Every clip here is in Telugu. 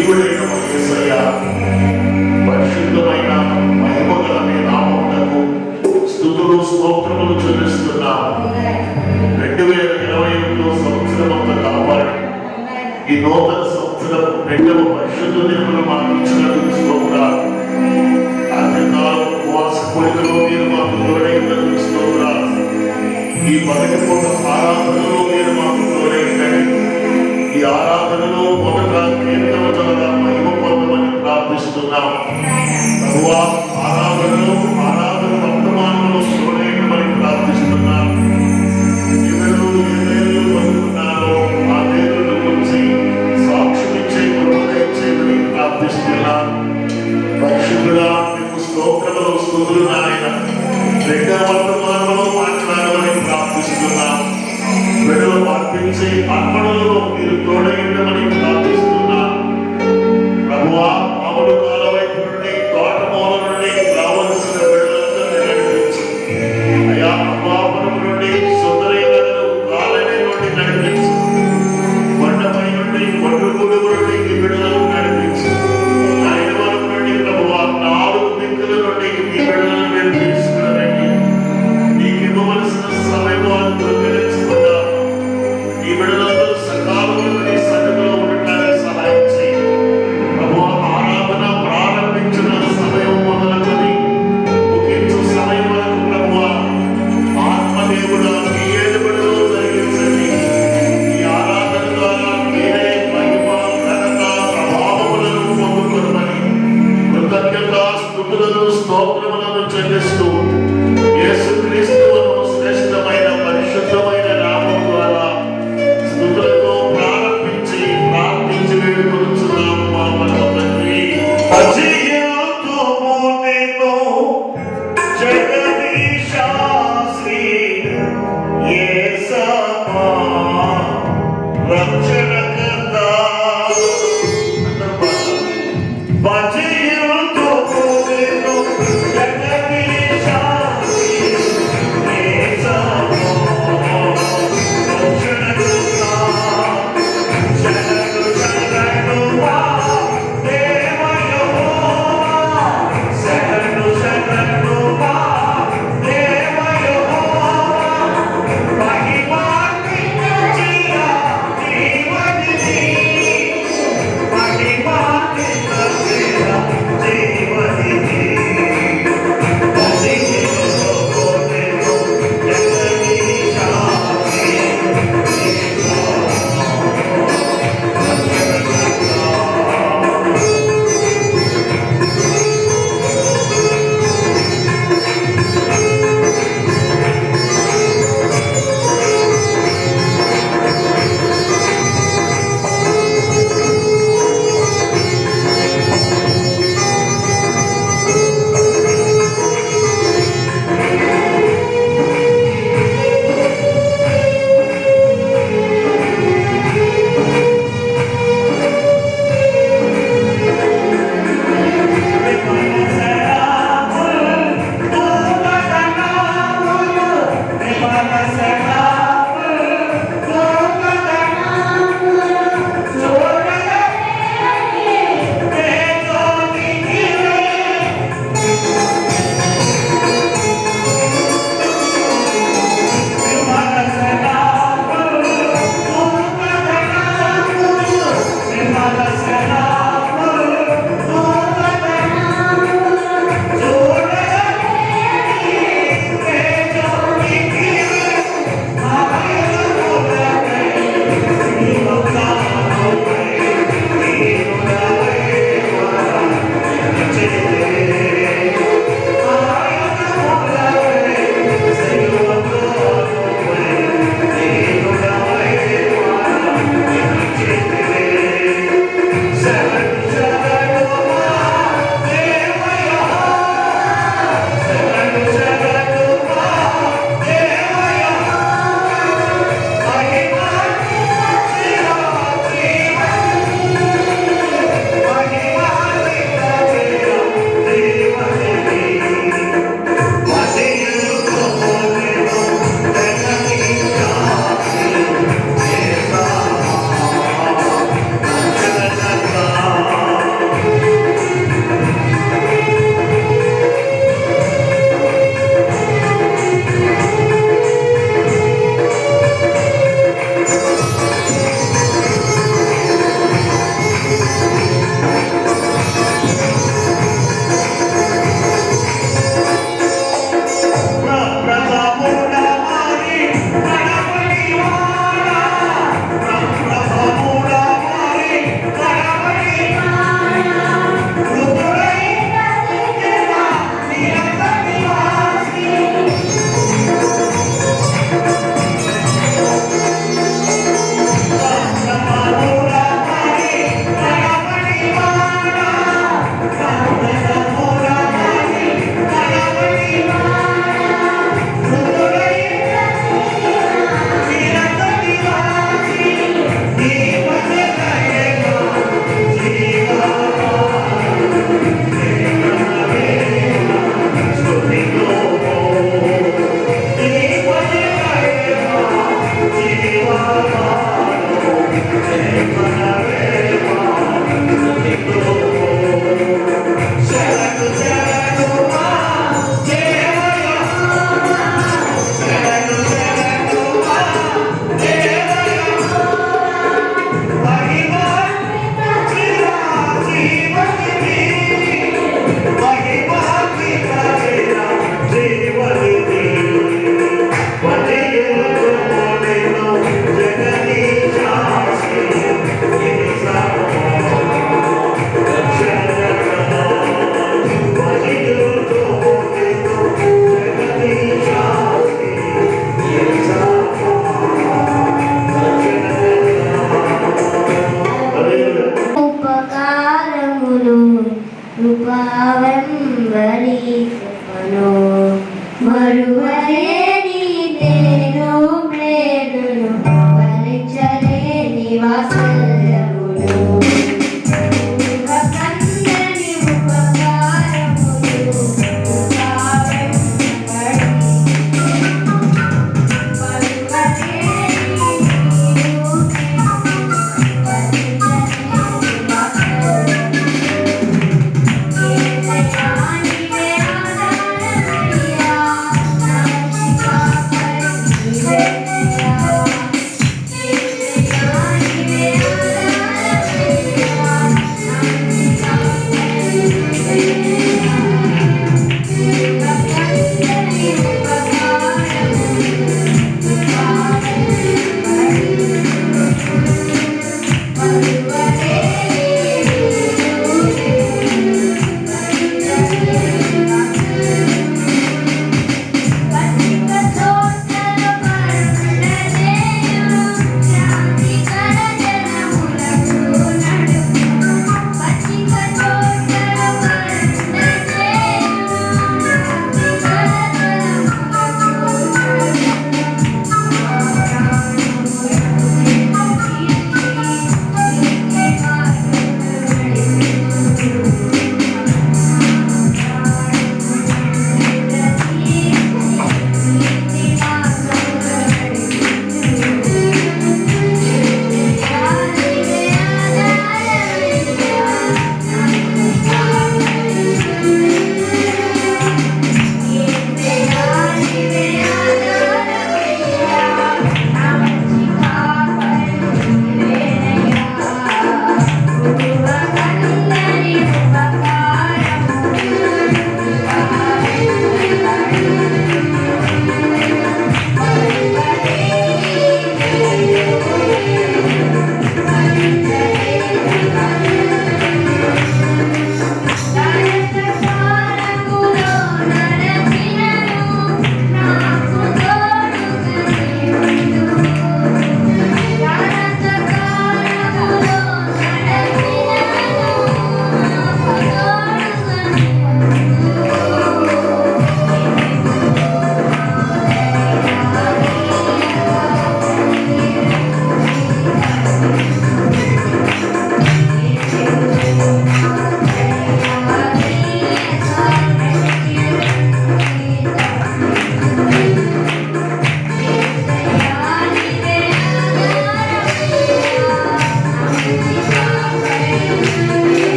దేవుడైన యేసయ్య పరిశుద్ధమైన మహిమగల మీ నామమునకు స్తుతులు స్తోత్రములు చెల్లిస్తున్నాము. 2021 సంవత్సరమంతా కాపాడి ఈ నూతన సంవత్సరం 2వ పరిశుద్ధ దినములు మాకు ఇచ్చినందుకు స్తోత్రాలు. అంత్యకాలం ఉపవాస కోరికలో మీరు మాకు తోడైనందుకు స్తోత్రాలు. ఈ మొదటి పూట ఆరాధనలో మీరు మాకు తోడైందండి. ఈ ఆరాధనలో మొదట కీర్తన ద్వారా మహిమ పొందమని ప్రార్థిస్తున్నాం. ప్రభువా, ఆరాధన వర్తమానంలో తోడైనమని ప్రార్థిస్తున్నాం. ఎవరు ఏమేళ్ళు పొందుతున్నారో ఆ దేవుని గురించి సాక్ష్యమిచ్చే కృపదయచేయమని ప్రార్థిస్తున్నాం. పరిశుద్ధుడా, మీకు స్తోత్రములు స్తుతులు నాయన. 2వ వర్తమానంలో మాట్లాడమని ప్రార్థిస్తున్నాం. బిడ్డలు అర్పించే అర్పణలో మీరు తోడైండమని ప్రార్థిస్తున్నాం. వెంబడించుకొను. మరువలేని తేను ప్రేదును ఫలించలేని వాత్సల్యములు. పూర్వకందని ఉపకారములు ఇంకా వెంబడి మరువలేని నీవు ఫలించలేని వాత్సల్యములు.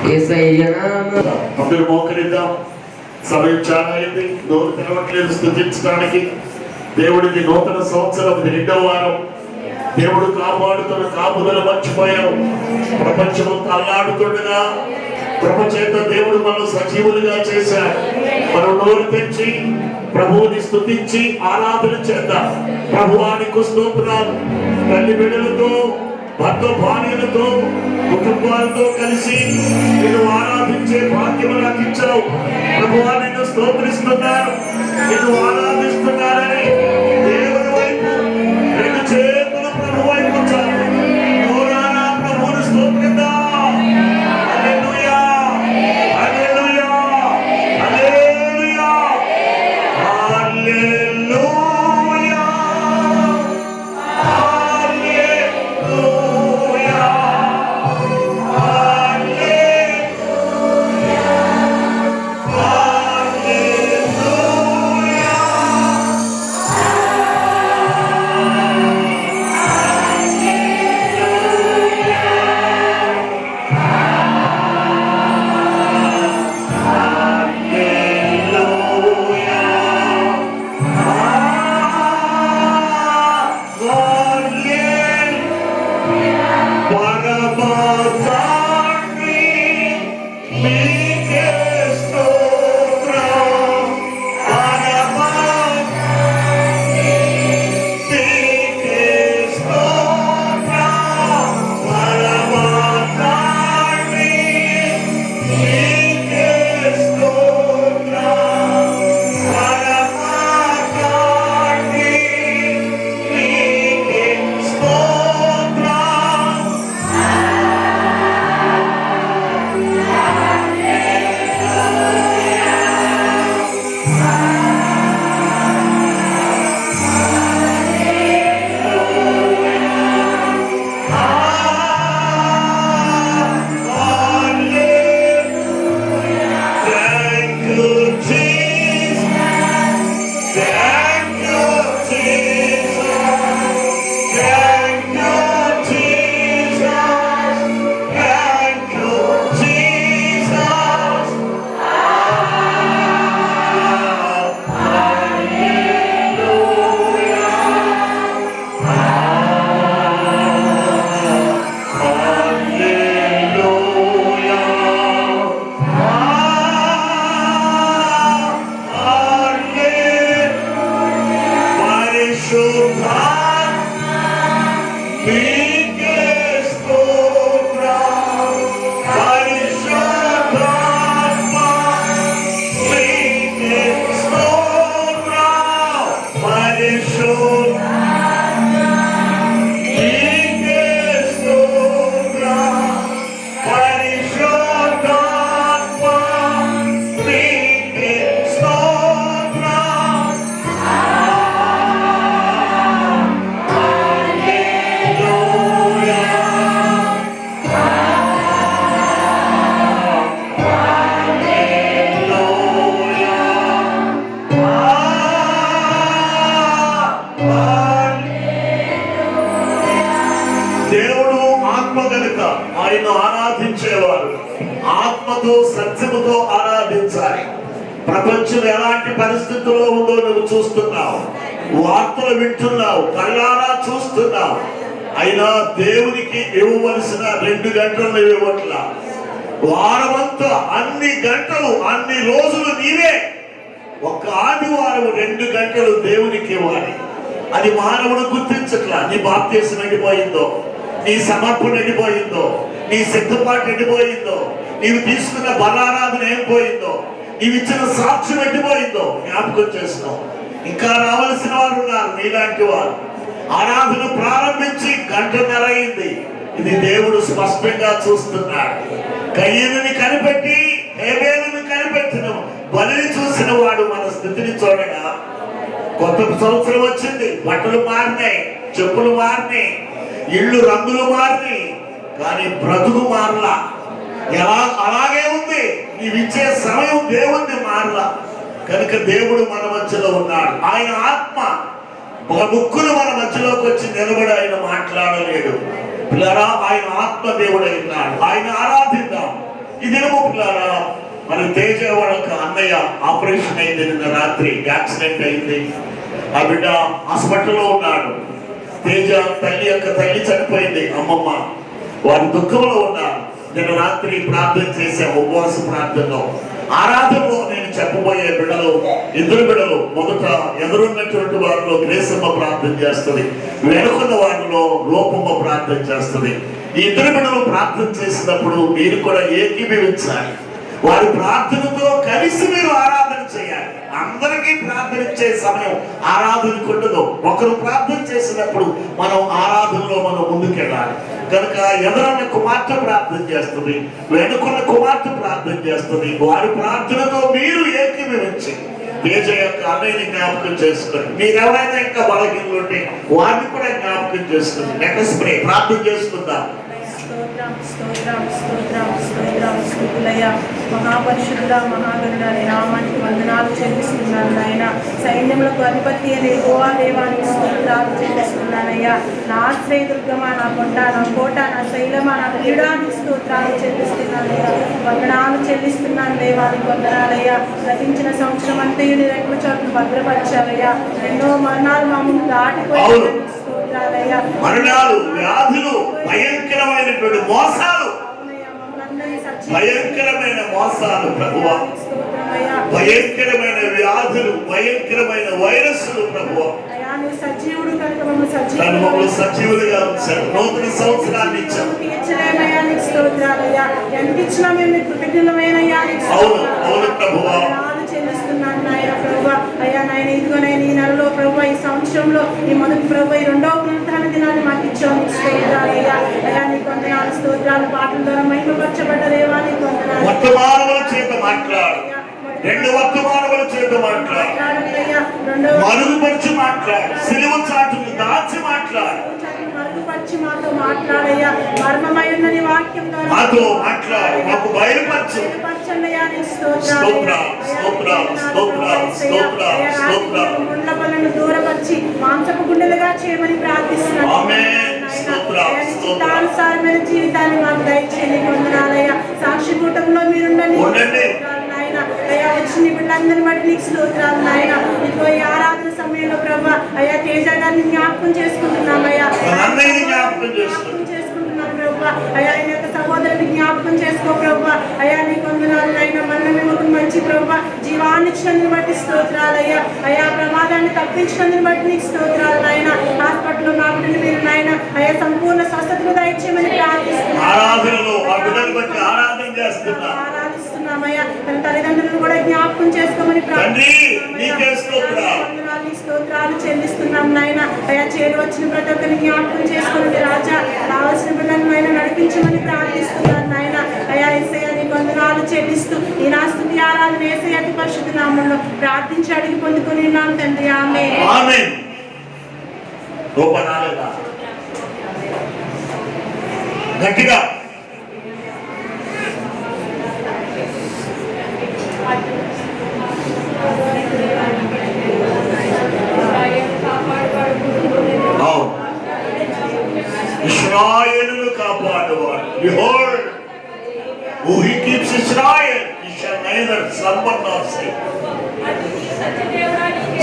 యేసయ్య నామం అందరూ మోకరిద్దాం. సమయం చాలా అయింది, నోరు తెరవట్లేదు స్తుతించడానికి. దేవుడికి నూతన సంవత్సరం, ఇది 2వ వారం. దేవుడు కాపాడుతున్న కాపుదల మర్చిపోయాం. ప్రపంచమంతా అల్లాడుతుండగా ప్రపంచేత దేవుడు మనం సజీవులుగా చేశాడు. మనం నోరు తెచ్చి ప్రభువుని స్తుతించి ఆరాధన చేద్దాం. ప్రభువానికి స్తోత్రాలు. తల్లి బిడ్డలతో, భర్త భార్యలతో, కుటుంబాలతో కలిసి నేను ఆరాధించే భాగ్యం నాకు ఇచ్చావు. ప్రభువా నిన్ను స్తోత్రిస్తున్నాను, నిన్ను ఆరాధిస్తున్నానని దేవుని వైపు 2 చేతులు ప్రభు వైపు ఉంచాలి. నోరారా ప్రభువుని స్తోత్రిద్దాం. హల్లెలూయా, హల్లెలూయా, హల్లెలూయా, హల్లెలూయా, ఆయన్ను ఆరాధించేవారు ఆత్మతో సత్యముతో ఆరాధించాలి. ప్రపంచం ఎలాంటి పరిస్థితుల్లో ఉందో నువ్వు చూస్తున్నావు, వార్తలు వింటున్నావు, కళ్ళారా చూస్తున్నావు. అయినా దేవునికి ఇవ్వవలసిన 2 గంటలు నువ్వు ఇవ్వట్లా. వారమంతా అన్ని గంటలు అన్ని రోజులు నీవే. ఒక్క ఆదివారం 2 గంటలు దేవునికి ఇవ్వాలి. అది మానవుడు గుర్తించట్లా. నీ బాప్తీసం ఎండిపోయిందో, నీ సమర్పణ ఎండిపోయిందో, నీ సిద్ధపాటు ఎండిపోయిందో, నీవు తీసుకున్న బలారాధన ఏం పోయిందో, నీవు ఇచ్చిన సాక్ష్యం ఎండిపోయిందో జ్ఞాపకం చేసుకో. ఇంకా రావాల్సిన వారు ఉన్నారు నీలాంటి వారు. ఆరాధన ప్రారంభించి 1 గంటన్నర అయింది. ఇది దేవుడు స్పష్టంగా చూస్తున్నాడు. కయ్యనుని కనిపెట్టి హేబేలుని కనిపెట్టిన బలిని చూసిన వాడు మన స్థితిని చూడగా, కొత్త సంవత్సరం వచ్చింది, బట్టలు మారినాయి, చెప్పులు మారినాయి, ఇళ్ళు రంగులు మారినాయి, కానీ బ్రతుకు మారలా. అలాగే ఉంది. నీవిచ్చే సమయం దేవుణ్ణి మారలా. కనుక దేవుడు మన మధ్యలో ఉన్నాడు. ఆయన ఆత్మ ఒక ముక్కును మన మధ్యలోకి వచ్చి నిలబడి ఆయన మాట్లాడలేడు. పిల్లరా, ఆయన ఆత్మ దేవుడై ఉన్నాడు. ఆయన ఆరాధిద్దాం. ఈ దినములారా మరి తేజ వాళ్ళకి అన్నయ్య ఆపరేషన్ అయింది, నిన్న రాత్రి యాక్సిడెంట్ అయింది. ఆ బిడ్డ హాస్పిటల్లో ఉన్నాడు. తేజ తల్లి చనిపోయింది, అమ్మమ్మ. వారి దుఃఖంలో ఉన్నారు. నిన్న రాత్రి ప్రార్థన చేశాం, ఉపవాస ప్రార్థనలో. ఆరాధనలో నేను చెప్పబోయే బిడ్డలు, ఇద్దరు బిడ్డలు. మొదట ఎదురున్నటువంటి వారిలో గ్రేసమ్మ ప్రార్థన చేస్తుంది, వెనుకున్న వారిలో రూపమ్మ ప్రార్థన చేస్తుంది. ఈ ఇద్దరు బిడ్డలు ప్రార్థన చేసినప్పుడు మీరు కూడా ఏకీభవించాలి. వారి ప్రార్థనతో కలిసి మీరు ఆరాధన చేయాలి. అందరికీ ప్రార్థన ఇచ్చే సమయం ఆరాధనకు ఉండదు. ఒకరు ప్రార్థన చేసినప్పుడు మనం ఆరాధనలో మనం ముందుకెళ్ళాలి. కనుక ఎదురన్న కుమార్తె ప్రార్థన చేస్తుంది, వెనుకున్న కుమార్తె ప్రార్థన చేస్తుంది. వారి ప్రార్థనతో మీరు ఏకీభవించి తేజ యొక్క అన్నయ్యని జ్ఞాపకం చేసుకోండి. మీరు ఎవరైనా ఇంకా బలహీనలు ఉంటే వారిని కూడా జ్ఞాపకం చేసుకోండి. నెక్స్ట్ స్ప్రే ప్రార్థన చేసుకుందాం. మహాపరిశుద్ధుడ మహాగరుడ నామానికి వందనాలు చెల్లిస్తున్నాను నాయన. సైన్యములకు అధిపతి అని యెహోవా దేవానికి స్తోత్రాలు చెల్లిస్తున్నానయ్యా. నా ఆశ్రయదుర్గమా, నా కొండ, నా కోట, నా శైలమా, నా క్రీడానికి స్తోత్రాలు చెల్లిస్తున్నానయ్యా. వందనాలు చెల్లిస్తున్నాను దేవానికి వందనాలయ్యా. గతించిన సంవత్సరం అంతయు నీ రెక్కల చోట్ను భద్రపరిచావయ్యా. ఎన్నో మరణాలు మా ముందు దాటిపోయాయి. మరణాలు, వ్యాధులు, భయంకరమైనటువంటి మోసాలు, భయంకరమైన మోసాలు ప్రభువా, భయంకరమైన వ్యాధులు, భయంకరమైన వైరస్లు ప్రభువా, సజీవుడు కనుక మమ్మల్ని సజీవులుగా ఉంచారు. నూతన సంవత్సరాన్ని ఇచ్చారు. ఎంత ఇచ్చినా మేము కృతజ్ఞులమైనయ్యా. అవును అవును ప్రభువా, చెల్లిస్తున్నాను నాయన ప్రభువా. అయ్యా నాయన ఇదిగోనైనా ఈ నెలలో ప్రభు, ఈ సంవత్సరంలో ఈ మొదటి ప్రభు, ఈ రెండవ పునరుత్థాన దినాన్ని మాకు ఇచ్చావు. స్తోత్రాలయ్యా. అయ్యా నీకు వందనాలు, స్తోత్రాలు. పాటల ద్వారా మహిమపరచబడ్డ దేవా నీకు వందనాలు. వర్తమానముల చేత మాట్లాడు, రెండు వర్తమానముల చేత మాట్లాడు, మరుగుపరిచి మాట్లాడు, సిలువ చాటును దాచి మాట్లాడు, మరుగుపరిచి మాతో మాట్లాడయ్యా. మర్మమై ఉన్న నీ వాక్యం ద్వారా మాతో మాట్లాడు, మాకు బయలుపరచు. గుండెలను దూరపరిచి మాంసపు గుండెలుగా చేయమని ప్రార్థిస్తున్నాను. చిత్తానుసారమైన జీవితాన్ని మాకు దయచేయండి. వందనాలయ్యా. సాక్షి కూటంలో మీరుండండి. అయ్యా వచ్చిన బిడ్డలందరినీ బట్టి నీకు స్తోత్రాలు నాయన. ఇదిగో ఈ ఆరాధన సమయంలో ప్రభా అయ్యా తేజ గారిని జ్ఞాపకం చేసుకుంటున్నామయ్యా. చేసుకుంటున్నాం ప్రభా. అయ్యా ఆయన యొక్క సహోదరుని జ్ఞాపకం చేసుకో ప్రభా. అయ్యా నీకు వందనాలు నాయన. మన మేము మంచి ప్రభా జీవాన్ని ఇచ్చినందుని బట్టి స్తోత్రాలయ్యా. అయ్యా ప్రమాదాన్ని తప్పించినందుని బట్టి నీకు స్తోత్రాలు నాయన. హాస్పిటల్లో నా బిడ్డని మీరు నాయన అయ్యా సంపూర్ణ స్వస్థతను దయచేయమని ఆరాధిస్తున్నామయ్యా. తన తల్లిదండ్రులను కూడా జ్ఞాపకం చేసుకోమని స్తోత్రాలు చెల్లిస్తున్నాం నాయన. అయ్యా చేరు వచ్చిన ప్రతి ఒక్కరిని జ్ఞాపకం చేసుకోండి రాజా. రావాల్సిన బిడ్డలను ఆయన నడిపించమని ప్రార్థిస్తున్నాను నాయన. అయ్యా యేసయ్య నీకు వందనాలు చెల్లిస్తూ ఈ నా స్తుతి ఆరాధన యేసయ్య అతి పరిశుద్ధ నామములో ప్రార్థించి అడిగి పొందుకొని ఉన్నాం తండ్రి. ఆమేన్. గట్టిగా ఇశ్రాయేలును కాపాడువాడు. Behold, who he keeps Israel, he shall neither slumber nor sleep.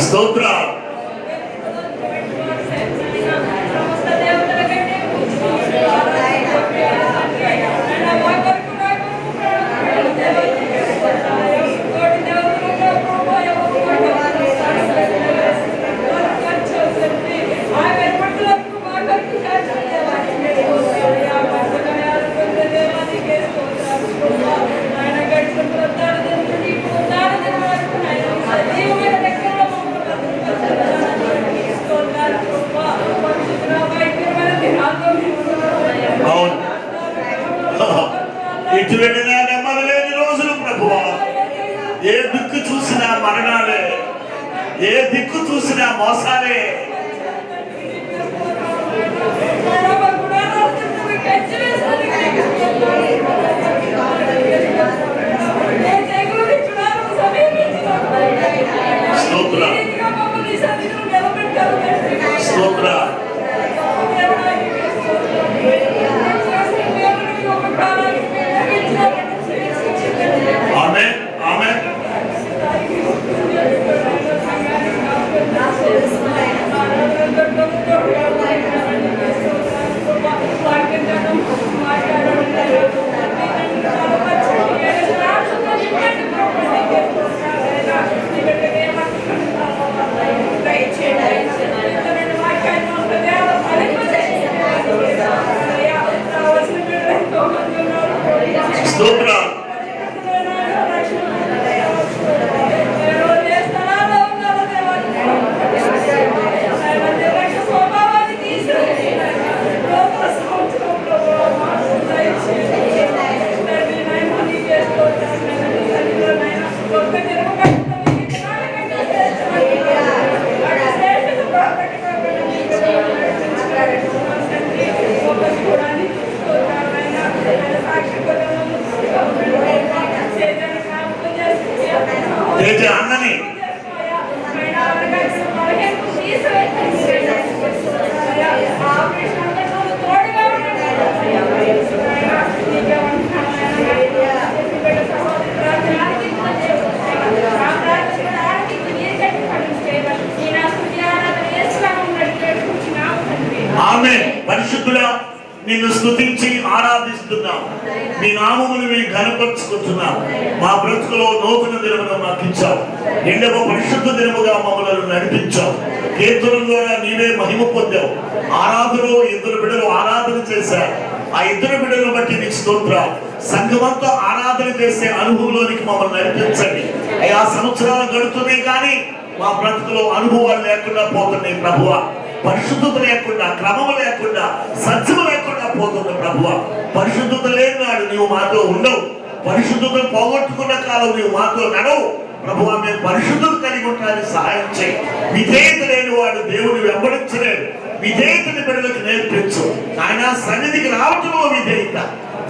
స్తోత్ర. ఇటు వెళ్ళినా నెమ్మది లేని రోజులు ప్రభువా. ఏ దిక్కు చూసినా మరణాలే, ఏ దిక్కు చూసినా మోసాలే. స్తోత్ర స్తోత్ర. నిన్ను స్తుతించి ఆరాధిస్తున్నాం. నీ నామమును మేము ఘనపరుచుకుంటున్నాం. మా బ్రతుకులో నూతన దినమును మాకు ఇచ్చావు. రెండవ పరిశుద్ధ దినముగా మమ్మల్ని నడిపించావు. కీర్తనల ద్వారా నీవే మహిమ పొందావు. ఆరాధనలో ఇద్దరు బిడ్డలు ఆరాధన చేశారు. ఆ ఇద్దరు బిడ్డలను బట్టి నీకు స్తోత్రాలు. సంఘమంతా ఆరాధన చేసే అనుభవంలోనికి మమ్మల్ని నడిపించండి. అయ్యా, సంవత్సరాలు గడుతున్నాయి కానీ మా బ్రతుకులో అనుభవాలు లేకుండా పోతున్నాయి ప్రభువా. పరిశుద్ధత లేకుండా, క్రమము లేకుండా, సత్యము లేకుండా పోతుంది ప్రభువా. పరిశుద్ధత లేని నాడు నీవు మాతో ఉండవు. పరిశుద్ధతను పోగొట్టుకున్న కాలం నీవు మాతో నడవు ప్రభువా. మేము పరిశుద్ధత కలిగి ఉంటానికి సహాయం చేయి. విధేయత లేని వాడు దేవుని వెంబడించలేడు. విధేయతని బిడ్డలకు నేర్పించు ఆయన. సన్నిధికి రావటంలో విధేయత,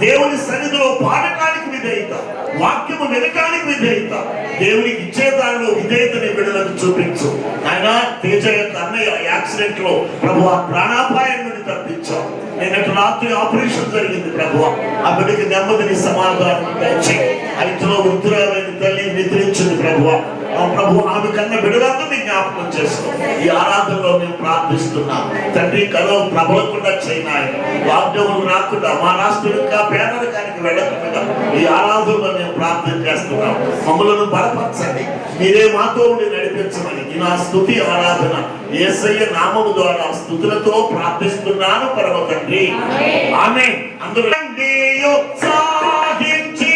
దేవుని సన్నిధిలో పాడటానికి విధేయత, వాక్యము వినటానికి విధేయత, దేవునికి ఇచ్చే దానిలో విధేయతని బిడ్డలకు చూపించు ఆయన. తేజ యొక్క అన్నయ్య యాక్సిడెంట్ లో ప్రభువా ప్రాణాపాయం నుండి తప్పించావు. నిన్నటి రాత్రి ఆపరేషన్ జరిగింది ప్రభువా. ఆ బిడ్డకి నెమ్మదిని సమాధానం దయచేయి. ఐదులో వృద్ధురాలైన తల్లి నిద్రించింది ప్రభువా. ఆ ప్రభు ఆమె కన్నా బిడ్డలందరినీ జ్ఞాపకం చేసుకో. ఈ ఆరాధనలో మేము ప్రార్థిస్తున్నాం తండ్రి. కలవ ప్రబలకుండా చేయనాయి, లాక్డౌన్ రాకుండా, మా రాష్ట్రం ఇంకా పేదరికానికి వెళ్ళకుండా ఈ ఆరాధనలో మేము ప్రార్థన చేస్తున్నాం. మమ్మలను బలపరచండి, మీరే మాతో ఉండి నడిపించమని ఈ నా స్తుతి ఆరాధన యేసయ్య నామము ద్వారా స్తుతులతో ప్రార్థిస్తున్నాను పరమ తండ్రి. ఆమేన్. అందరూ సాధించి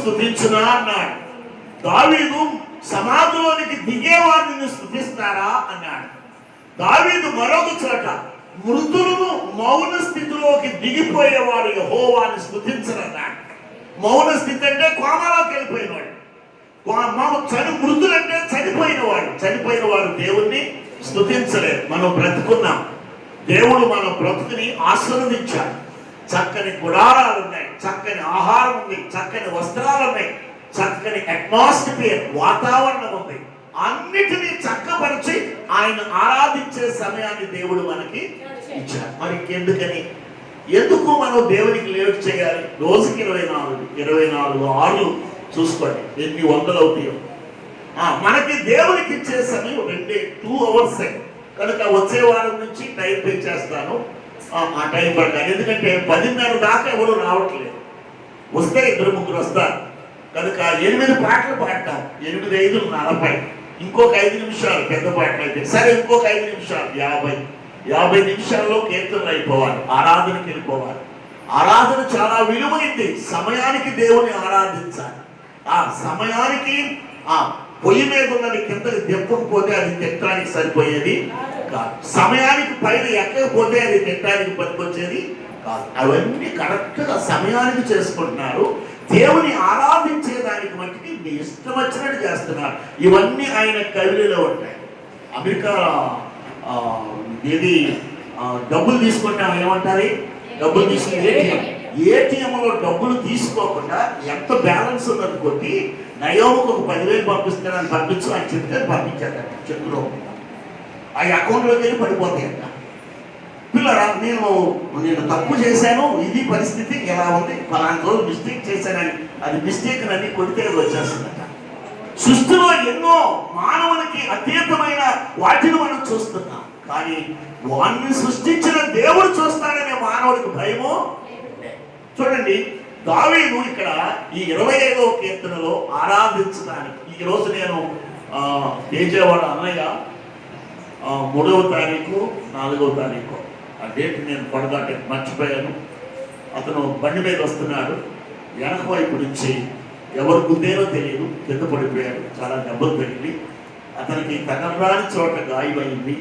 స్తుతించునా అన్నాడు. దావీదు సమాధిలోనికి దిగేవారిని స్తుతిస్తారా అన్నాడు. దావీదు మరొక చోట మృతులను మౌన స్థితిలోకి దిగిపోయేవాడు యెహోవాని స్తుతించరన్నాడు. మౌన స్థితి అంటే కోమాలోకి వెళ్ళిపోయినవాడు. మృతులంటే చనిపోయిన వాడు దేవుణ్ణి స్తుతించలేదు. మనం బ్రతుకున్నాం, దేవుడు మన బ్రతుకుని ఆశీర్వదించాడు. చక్కని గుడారాలు ఉన్నాయి, చక్కని ఆహారం ఉంది, చక్కని వస్త్రాలు ఉన్నాయి, చక్కని అట్మాస్ఫియర్ వాతావరణం ఉంది. అన్నిటినీ చక్కపరిచి ఆయన ఆరాధించే సమయాన్ని దేవుడు మనకి ఇచ్చాడు. మరి ఎందుకు మనం దేవునికి లేట్ చేయాలి? రోజుకి 24 6 చూసుకోండి, ఎన్ని వందలు అవుతాయో. మనకి దేవునికి ఇచ్చే సమయం 2 hours కనుక వచ్చే వారం నుంచి టైం పెంచేస్తాను. ఆ టైం పడతాను, ఎందుకంటే 10:30 దాకా ఎవరు రావట్లేదు. వస్తే 2-3 వస్తారు కనుక 8 పాటలు పాడతాం. 8:05:40, ఇంకొక 5 నిమిషాలు పెద్ద పాటలు అయితే సరే, ఇంకొక 5 నిమిషాలు 50 నిమిషాల్లో కీర్తనలు అయిపోవాలి, ఆరాధనకి వెళ్ళిపోవాలి. ఆరాధన చాలా విలువైంది. సమయానికి దేవుని ఆరాధించాలి. ఆ సమయానికి పొయ్యి మీద ఉన్నది కిందకి దింపకపోతే అది తిట్టడానికి సరిపోయేది కాదు. సమయానికి పైన ఎక్కకపోతే అది తిట్టడానికి పనికొచ్చేది కాదు. అవన్నీ కరెక్ట్గా సమయానికి చేసుకుంటున్నారు. దేవుని ఆరాధించేదానికి మట్టికి మీ ఇష్టం వచ్చినట్టు చేస్తున్నారు. ఇవన్నీ ఆయన కవిలో ఉంటాయి. అమెరికా ఏది డబ్బులు తీసుకుంటే ఏమంటారు? డబ్బులు తీసుకుని ఏటీఎంలో డబ్బులు తీసుకోకుండా ఎంత బ్యాలెన్స్ ఉన్నది కొట్టి నయోముకు ఒక 10,000 పంపిస్తానని పంపించు అని చెప్తే పంపించారు. చెక్కులో ఆ అకౌంట్లోకి వెళ్ళి పడిపోతాయంట. పిల్లరా, నేను తప్పు చేశాను, ఇది పరిస్థితి ఎలా ఉంది, ఫలానా రోజు మిస్టేక్ చేశానని అది మిస్టేక్ అని కొడితే వచ్చేస్తుందట. సృష్టిలో ఎన్నో మానవునికి అతీతమైన వాటిని మనం చూస్తున్నాం, కానీ వాడిని సృష్టించిన దేవుడు చూస్తాడనే మానవుడికి భయమో. చూడండి, దావీదు ఇక్కడ ఈ 25వ కీర్తనలో ఆరాధించడానికి ఈరోజు నేను తేజవాడ అన్నయ్య 3వ తారీఖు 4వ తారీఖు ఆ డేట్ నేను పొడదాటే మర్చిపోయాను. అతను బండి మీద వస్తున్నాడు, వెనక వైపు నుంచి ఎవరు గుద్దేనో తెలియదు, కింద పడిపోయాడు. చాలా దెబ్బలు తగిలి అతనికి తగలరాని చోట గాయమైంది.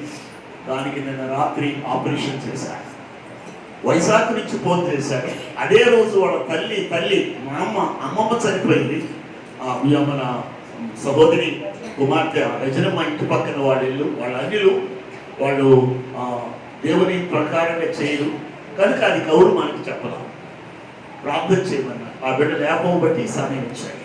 దానికి నిన్న రాత్రి ఆపరేషన్ చేశాడు. వైజాగ్ నుంచి ఫోన్ చేశాడు. అదే రోజు వాళ్ళ తల్లి మా అమ్మమ్మ చనిపోయింది. మన సహోదరి కుమార్తె రజనమ్మ ఇంటి పక్కన వాళ్ళ ఇల్లు, వాళ్ళ అన్నిలు వాళ్ళు దేవుని ప్రకారంగా చేయరు కనుక అది కౌరు మనకి చెప్పడం, ప్రార్థన చేయమన్నా. ఆ బిడ్డ లేపం బట్టి సమయం ఇచ్చాడు.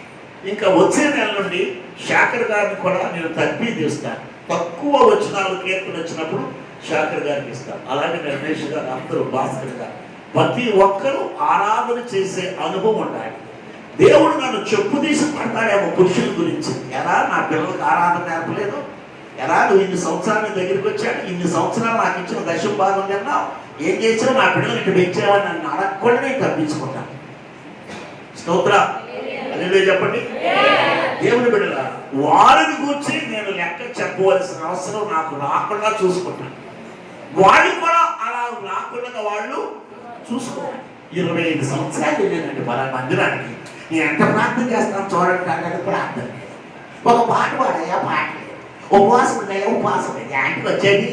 ఇంకా వచ్చే నెల నుండి శేఖర్ గారిని కూడా నేను తప్పి తీస్తాను. తక్కువ వచనాలు కీర్తన వచ్చినప్పుడు శేఖర్ గారికి ఇస్తాను. అలాగే రమేష్ గారు, అందరూ, భాస్కర్ గారు, ప్రతి ఒక్కరూ ఆరాధన చేసే అనుభవం ఉండాలి. దేవుడు నన్ను చెప్పు తీసి పడతాడేమో పురుషుల గురించి. ఎలా నా పిల్లలకు ఆరాధన నేర్పలేదు, ఎలా నువ్వు ఇన్ని సంవత్సరాలు దగ్గరికి వచ్చాడు, ఇన్ని సంవత్సరాలు నాకు ఇచ్చిన దశం బాగుంది అన్నావు, ఏం చేసావు, నా పిల్లలు ఇక్కడ పెంచావని నన్ను అడగకుండా నేను తప్పించుకుంటాను. స్తోత్ర అదే చెప్పండి. దేవుని బిడ్డల వారిని గురించి నేను లెక్క చెప్పవలసిన అవసరం నాకు రాకుండా చూసుకుంటాను. వాళ్ళు కూడా అలా రాకుండా వాళ్ళు చూసుకోవాలి. 25 సంవత్సరాలు వెళ్ళానండి మన మందిరానికి. నేను ఎంత ప్రార్థన చేస్తాను చూడండి అంటే ప్రార్థన. ఒక పాట పాడయ్యా పాట, ఉపవాసం ఉన్నాయా ఉపవాసం, యాంటికి వచ్చేది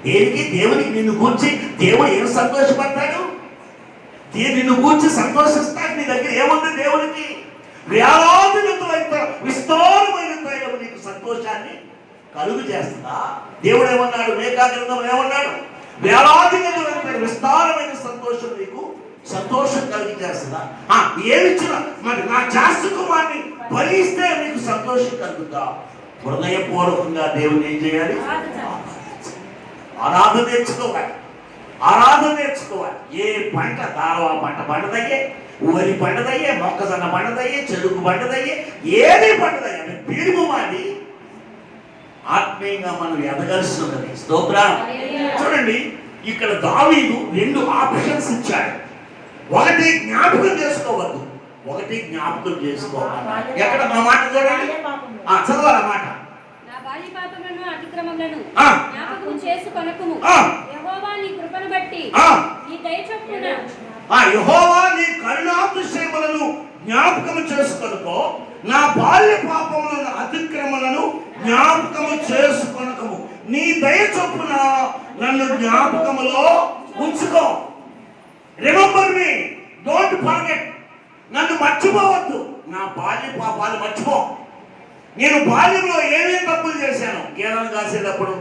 దేనికి? దేవునికి నిన్ను కూర్చి దేవుడు ఏం సంతోషపడతాడు? నిన్ను కూర్చి సంతోషిస్తాడు. నీ దగ్గర ఏముంది? దేవునికి వేలాదినంత విస్తారమైన తైలం నీకు సంతోషాన్ని కలుగు చేస్తుందా? దేవుడు ఏమన్నాడు? మేకా గ్రంథంలో ఏమన్నాడు? వేలాదినంత విస్తారమైన సంతోషం నీకు సంతోషం కలిగి చేస్తుందా? ఏమిచ్చినా మరి నా శాస్త్రకుమార్ని భరిస్తే నీకు సంతోషం కలుగుతా. హృదయపూర్వకంగా దేవుని ఏం చేయాలి? ఆరాధన నేర్చుకోవాలి. ఆరాధన నేర్చుకోవాలి. ఏ పంట దారవా పంట పండదయ్యే, వరి పండదయ్యే, మొక్కజొన్న పండదయ్యే, చెరుకు పండదయ్యే, ఏది పండదయ్యే అని పీడుపు మాది ఆత్మీయంగా మనం ఎదగాల్సి ఉన్నది. స్తోత్రం. చూడండి, ఇక్కడ దావీదు 2 ఆప్షన్స్ ఇచ్చాడు. ఒకటి జ్ఞాపకం చేసుకోవద్దు, ఒకటి జ్ఞాపకం చేసుకోవాలి. ఎక్కడ మా మాట చూడండి, చదవాలి మాట. యెహోవా నీ కరుణాతిశయములను జ్ఞాపకము చేసుకొనుకో, నా బాల్య పాపములను అతిక్రమలను జ్ఞాపకము చేసుకొనకము, నీ దయ చొప్పున నన్ను జ్ఞాపకములో ఉంచుకో. Remember me, don't forget. నన్ను మర్చిపోవద్దు, నా బాల్య పాపాలు మర్చిపో. నేను బాల్యంలో ఏమేం తప్పులు చేశాను? గేదెలు కాసేటప్పుడు,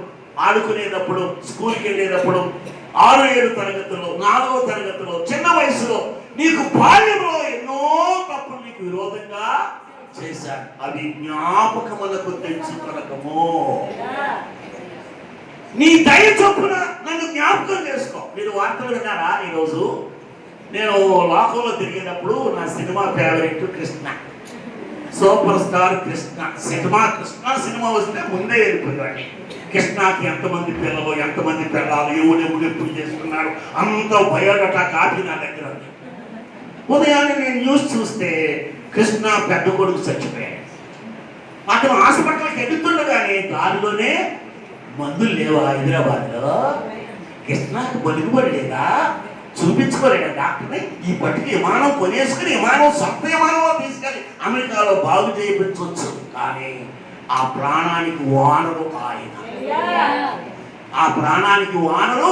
ఆడుకునేటప్పుడు, స్కూల్కి వెళ్ళేటప్పుడు, 6-7 తరగతుల్లో, 4వ తరగతిలో, చిన్న వయసులో నీకు బాల్యంలో ఎన్నో తప్పులు నీకు విరోధంగా చేశాను. అవి జ్ఞాపకములకు తెచ్చుకొనకము. నీ దయ చొప్పున నన్ను జ్ఞాపకం చేసుకో. మీరు వార్తలు విన్నారా? ఈరోజు నేను లోకంలో తిరిగినప్పుడు నా cinema favourite Krishna. Super star Krishna cinema వస్తే ముందే వెళ్ళిపోయాడు. కృష్ణకి ఎంతమంది పిల్లలు, ఎంతమంది పిల్లలు, ఎవడు ఎప్పుడు చేసుకున్నాడు, అంత బయోడటా కాపీ నా దగ్గర ఉంది. ఉదయాన్నే నేను న్యూస్ చూస్తే కృష్ణ పెద్ద కొడుకు చచ్చిపోయాడు. అతను హాస్పిటల్కి ఎదుగుతుండగానే దారిలోనే మందులు లేవా హైదరాబాద్లో, కృష్ణకి బలుగుబడి లేదా, చూపించుకోలేదా డాక్టర్ని, ఈ పట్టుకి విమానం కొనేసుకుని సొంత విమానంలో తీసుకెళ్ళి అమెరికాలో బాగు చేయించవచ్చు. కానీ ఆ ప్రాణానికి వానరు ఆయన, ఆ ప్రాణానికి వానరు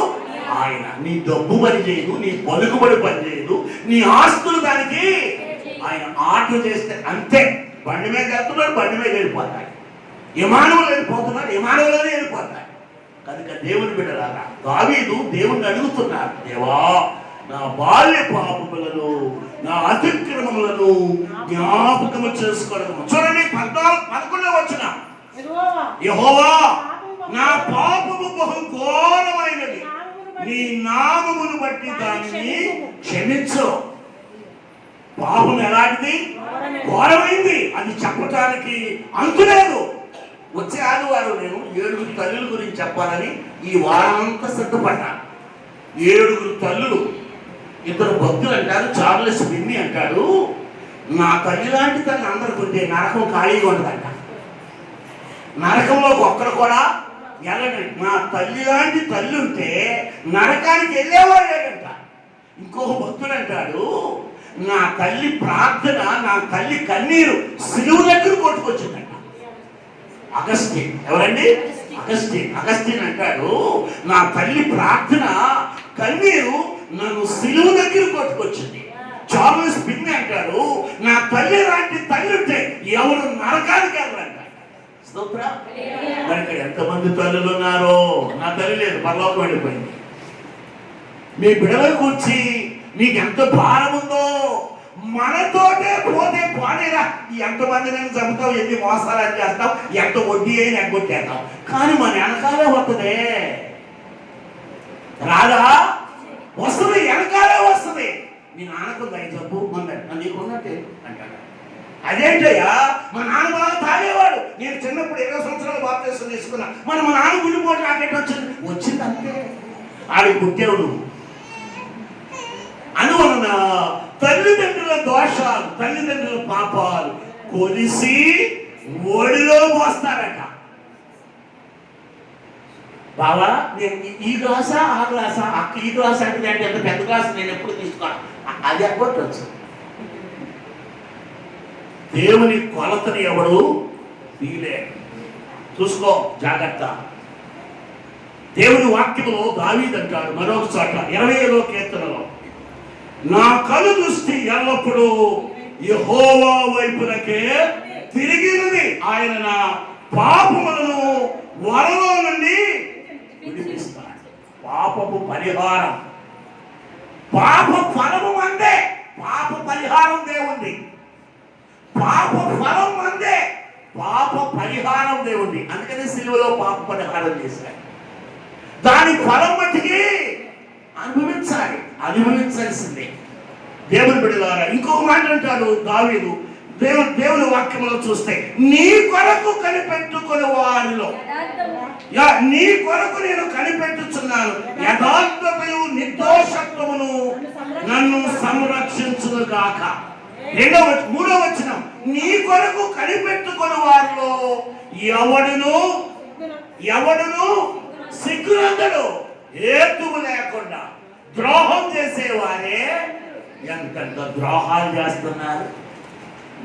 ఆయన. నీ డబ్బు పని చేయదు, నీ పలుకుబడి పని చేయదు, నీ ఆస్తులు దానికి ఆయన ఆర్డర్ చేస్తే అంతే. బండి మీద వెళ్తున్నాడు, బండి మీద వెళ్ళిపోతాడు. విమానంలో వెళ్ళిపోతున్నాడు, విమానంలోనే వెళ్ళిపోతాడు. కనుక దేవుని బిడ్డలారా, దావీదు దేవుణ్ణి అడుగుతున్నారు, దేవా నా బాల్య పాపములను, నా అతిక్రమములను జ్ఞాపకము చేసుకోవడం. చూడండి 11వ వచనం, యెహోవా నా పాపము బహు ఘోరమైనది, నీ నామమును బట్టి దానిని క్షమించు. పాపం ఎలాంటిది? ఘోరమైంది. అది చెప్పటానికి అంతులేదు. వచ్చే ఆదివారం నేను 7 తల్లుల గురించి చెప్పాలని ఈ వారం అంతా సిద్ధపడ్డాను. 7 తల్లులు. ఇద్దరు భక్తులు అంటారు, చార్లెస్ విన్నీ అంటాడు, నా తల్లి లాంటి తల్లి అందరికి ఉంటే నరకం ఖాళీగా ఉండదంట. నరకంలోకి ఒక్కరు కూడా వెళ్ళడండి. నా తల్లి లాంటి తల్లి ఉంటే నరకానికి వెళ్ళేవాడు లేడంట. ఇంకొక భక్తుడు అంటాడు, నా తల్లి ప్రార్థన, నా తల్లి కన్నీరు సిలువ దగ్గర కొట్టుకొచ్చిందంట. అగస్టిన్, ఎవరండి? అగస్టిన్ అంటాడు, నా తల్లి ప్రార్థన కన్నీరు నన్ను సిలువ దగ్గర కొట్టుకొచ్చింది. చార్లెస్ విన్నీ అంటాడు, నా తల్లి లాంటి తల్లి ఉంటే ఎవరు నరకానికి వెళ్ళరంట. మరి ఇక్కడ ఎంతమంది తల్లులు ఉన్నారో? నా తల్లి లేదు, పరలోకం వెళ్ళిపోయింది. మీ బిడ్డల గురించి నీకు ఎంత భారం ఉందో, మనతోటే పోతే పోనేరా. ఎంతమంది నేను చంపుతావు, ఎన్ని మోసాలు చేస్తావు, ఎంత వడ్డీ అయినా ఎగ్గొట్టేస్తావు, కానీ మన వెనకాలే వస్తుందే. రాదా? వస్తుంది, వెనకాలే వస్తుంది. మీ నాన్నకు దయ జబ్బు ఉందండి, నీకున్నట్టే అంటాడు. అదేంటయ్యా, మా నాన్న బాగా తాగేవాడు, నేను చిన్నప్పుడు 20 సంవత్సరాలు బాప్తిసం తీసుకున్నా, మా నాన్న గుండెపోటు నాకేంటి వచ్చింది అంతే. ఆడికి పుట్టావు నువ్వు అనువలన తల్లిదండ్రుల దోషాలు, తల్లిదండ్రుల పాపాలు కొలిసి ఒడిలో మోస్తారట. బావా నేను ఈ గ్లాసా ఆ గ్లాసా, అక్క ఈ గ్లాస్ అంటే ఎంత పెద్ద గ్లాస్ నేను ఎప్పుడు తీసుకోను, అది ఎగ్గొట్టచ్చు. దేవుని కొలతని ఎవడు తీలే. చూసుకో, జాగ్రత్త. దేవుని వాక్యములో దావీదు అంటాడు మరొక చోట 27వ కీర్తనలో, నా కను దృష్టి ఎల్లప్పుడూ యెహోవా వైపునకే తిరిగినది, ఆయన నా పాపములను వరలో నుండి విడిపిస్తాడు. పాపపు పరిహారం, పాప ఫలము అందే, పాప పరిహారం దేవుంది. పాప ఫలం అందే, పాప పరిహారం దేవుంది. అందుకని సిలువలో పాప పరిహారం చేశాడు. దాని ఫలం మట్టికి అనుభవించాల్సిందే. దేవుని బిడ్డలారా, ఇంకొక మాట అంటాడు దావీదు దేవుని వాక్యంలో చూస్తే, నీ కొరకు కనిపెట్టుకుని వారిలో, నీ కొరకు నేను కనిపెట్టుచున్నాను, యథార్థతయు నిర్దోషత్వమును నన్ను సంరక్షించును గాక. 3వ వచనం, నీ కొరకు కనిపెట్టుకుని వారిలో ఎవడును సిగ్గునందడు. హేతువు లేకుండా ద్రోహం చేసేవారే ఎంతెంత ద్రోహాలు చేస్తున్నారు.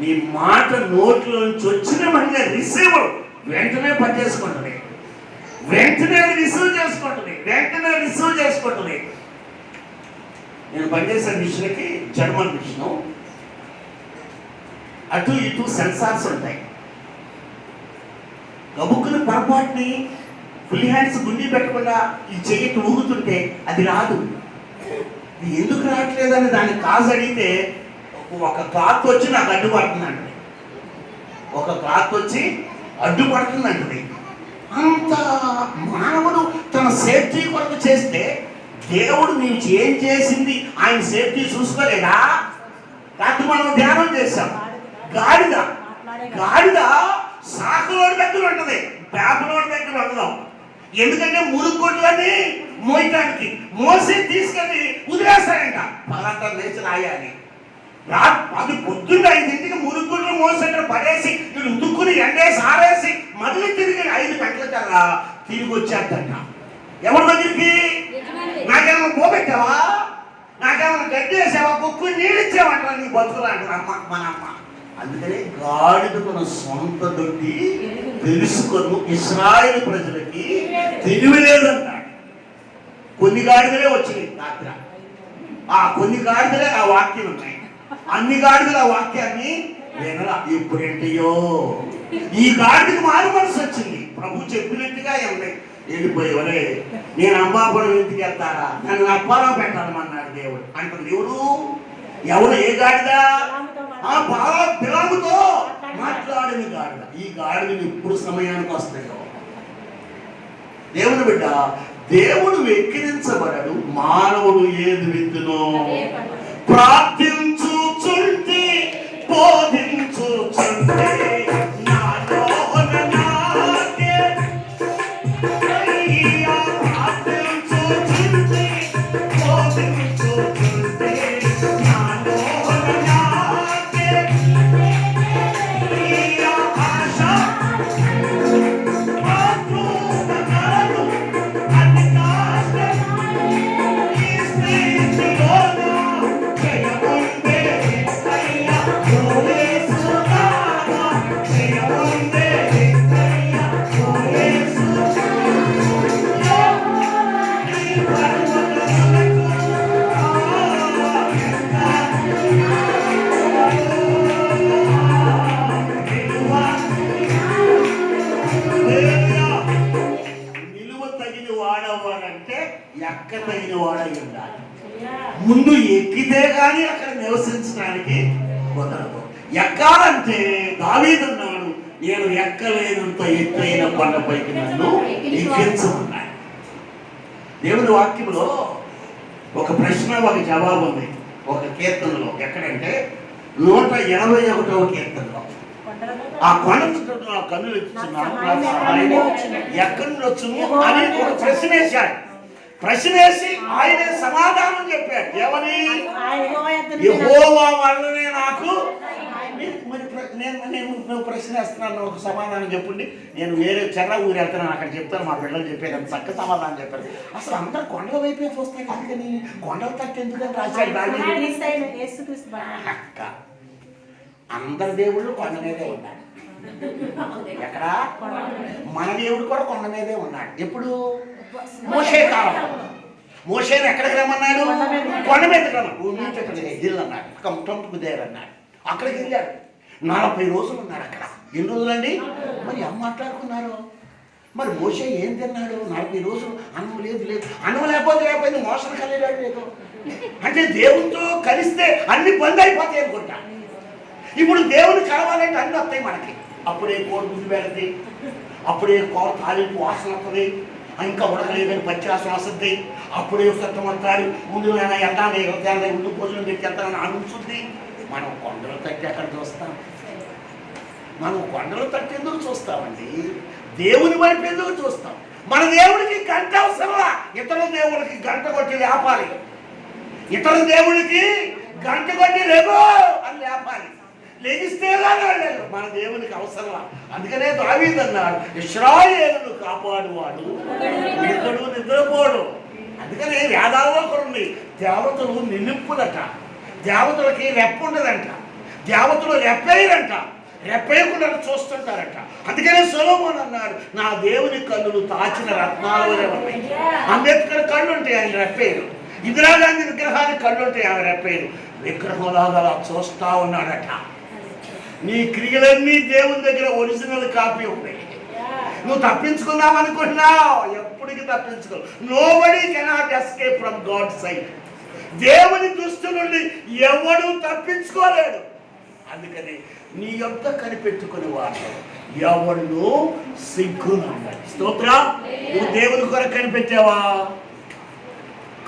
నీ మాట నోట్లో నుంచి వచ్చిన మళ్ళీ రిసీవ్ వెంటనే పనిచేసుకుంటుంది, వెంటనే రిసీవ్ చేసుకుంటుంది. నేను పనిచేసే మిషన్కి జర్మన్ మిషను, అటు ఇటు సెన్సార్స్ ఉంటాయి. గబుక్కుని పొరపాటుని ఫుల్ హ్యాండ్స్ గుండి పెట్టకుండా ఈ చెయ్యి ఊగుతుంటే అది రాదు. ఇది ఎందుకు రావట్లేదని దాన్ని కాజు అడిగితే, ఒక క్లాత్ వచ్చి నాకు అడ్డుపడుతుందండి, అంత మానవుడు తన సేఫ్టీ కొరకు చేస్తే, దేవుడు నీవు ఏం చేసింది ఆయన సేఫ్టీ చూసుకోలేదా? రాత్రి మనం ధ్యానం చేశాం. గాడిద గాడిద సాకులోడి దగ్గర ఉంటది, పేపలోడి దగ్గర ఉండదు. ఎందుకంటే మురుగొడ్లని మోయటానికి మోసి తీసుకెళ్ళి వదిలేస్తాడంట. పగలంతా లేచి రాయాలి. అది పొద్దున్న 5 మురుగొడ్లు మోసి అక్కడ పడేసి వీడు ఉతుక్కుని ఎండేసి ఆరేసి మళ్ళీ తిరిగి 5 గంటల కల్లా తిరిగి వచ్చేద్దంట. ఎవరి దగ్గరికి? నాకేమైనా పోబెట్టావా, నాకేమైనా గడ్డి వేసావా, కుక్కు నీళ్ళు ఇచ్చావంటారా నీ బతుకులు అంటారు అమ్మ మన అమ్మ. అందుకని గాడిదకు సొంత దొడ్డి తెలుసుకొని ఇశ్రాయేలు ప్రజలకి తెలివి లేదన్నాడు. కొన్ని గాడిదలే వచ్చినాయి రాత్రి, ఆ కొన్ని గాడిదలే ఆ వాక్యం ఉన్నాయి. అన్ని గాడిదలు ఆ వాక్యాన్ని వినరా. ఎప్పుడేంటయ్యో ఈ గాడిదకి మారు మనసు వచ్చింది. ప్రభు చెప్పినట్టుగా వెళ్ళిపోయేవరే, నేను అంబాపురం ఇంటికి వెళ్తారా, నన్ను అప్పారం పెట్టాలన్నాడు దేవుడు అంటారు. ఎవరు ఏ గాడిద? ఆ బిలాముతో మాట్లాడిన గాడిద. ఈ గాడిదలు ఎప్పుడు సమయానికి వస్తాయో. దేవుని బిడ్డ, దేవుడు వెక్కిరించబడడు, మానవుడు ఏది విత్తునో. ప్రార్థించుచుంటే బోధించుచుంటే ఎక్కతగిన వాడై ఉండాలి. ముందు ఎక్కితే గాని అక్కడ నివసించడానికి కుదరదు. ఎక్కాలంటే దావీదు అన్నాడు, నేను ఎక్కలేనంత ఎత్తైన కొండపైకి నన్ను ఎక్కించమన్నాడు. దేవుని వాక్యంలో ఒక ప్రశ్న ఒక జవాబు ఉంది ఒక కీర్తనలో. ఎక్కడంటే 181వ కీర్తనలో. ఆ కొండ కన్నులు ఇచ్చున్నాను, ఎక్కడి నుండి వచ్చును అని ఒక ప్రశ్న వేశాడు. ప్రశ్న వేసి ఆయన సమాధానం చెప్పాడు. ఏమని? యెహోవా వల్లనే నాకు. నువ్వు ప్రశ్న వేస్తున్నాను, ఒక సమాధానం చెప్పండి. నేను వేరే చెర్ర ఊరు వెళ్తున్నాను, అక్కడ చెప్తాను, మా పిల్లలు చెప్పారు, చక్క సమాధానం చెప్పారు. అసలు అందరు కొండల వైపే చూస్తాను, అందుకని కొండల తట్టు ఎందుకని రాశాడు అక్క. అందరి దేవుళ్ళు కొండ మీదే ఉన్నాడు. ఎక్కడ? మన దేవుడు కూడా కొండ మీదే ఉన్నాడు. ఎప్పుడు? మోషే కాలం. మోషేని ఎక్కడికి రమ్మన్నాడు? కొండ మీదకి రమ్మన్నాడు. హిల్ అన్నాడు, కంటంపుకు దేర్ అన్నాడు. అక్కడికి వెళ్ళాడు. 40 రోజులు ఉన్నాడు అక్కడ. ఎన్ని రోజులండి? మరి ఏం మాట్లాడుకున్నారు? మరి మోషే ఏం తిన్నాడు? 40 రోజులు అన్నం లేదు. అన్నం లేకపోతే మోసం కలిగాడు లేదు. అంటే దేవునితో కలిస్తే అన్ని బంద్ అయిపోతాయి అనుకుంటా. ఇప్పుడు దేవుని కలవాలంటే అన్ని వస్తాయి మనకి. అప్పుడే కోడి గుడ్డు పెడతాయి, అప్పుడే కోడ తాలింపు వాసన వస్తుంది, ఇంకా ఉడకలేదని పచ్చి వాసన వస్తుంది. అప్పుడే సత్యం వస్తాడు, ముందు ఎండాలి ముందు భోజనం పెట్టి వెళ్తానని అనుకుంటుంది. మనం కొండలు తట్టి ఎక్కడ చూస్తాం? మనం కొండలు తట్టి ఎందుకు చూస్తామండి? దేవుని వైపు ఎందుకు చూస్తాం? మన దేవుడికి గంట అవసరంలా. ఇతర దేవుడికి గంట కొట్టి లేపాలి. ఇతర దేవుడికి గంట కొట్టి లేవో అని లేపాలి. లెగిస్తే లేదు, మన దేవునికి అవసరంలా. అందుకనే దావీదు అన్నాడు, ఇశ్రాయేలును కాపాడువాడు ఎక్కడు నిద్రపోడు. అందుకనే వేదాల్లో కూడా ఉంది, దేవతలు నిలుపులట, దేవతలకి రెప్ప ఉండదంట, దేవతలు రెప్పేయరంట, రెప్పేయకుండా చూస్తుంటారట. అందుకనే సొలొమోను అన్నాడు, నా దేవుని కన్నులు తాచిన రత్నాల వలె ఉన్నాయి. అంబేద్కర్ కళ్ళు ఉంటాయి, ఆయన రెప్పేరు. ఇందిరాగాంధీ విగ్రహానికి కళ్ళు ఉంటాయి, ఆమె రెప్పేరు. విగ్రహంలాగా అలా చూస్తా ఉన్నాడట. నీ క్రియలన్నీ దేవుని దగ్గర ఒరిజినల్ కాపీ ఉన్నాయి. నువ్వు తప్పించుకుందామనుకుంటున్నావు, ఎప్పటికీ తప్పించుకో. Nobody cannot escape from God sight. దేవుని దృష్టి నుండి ఎవడు తప్పించుకోలేడు. అందుకని నీ యొక్క కనిపెట్టుకుని వాడు ఎవడు సిగ్గునన్నాడు. స్తోత్ర. నువ్వు దేవుని కొరకు కనిపెట్టావా?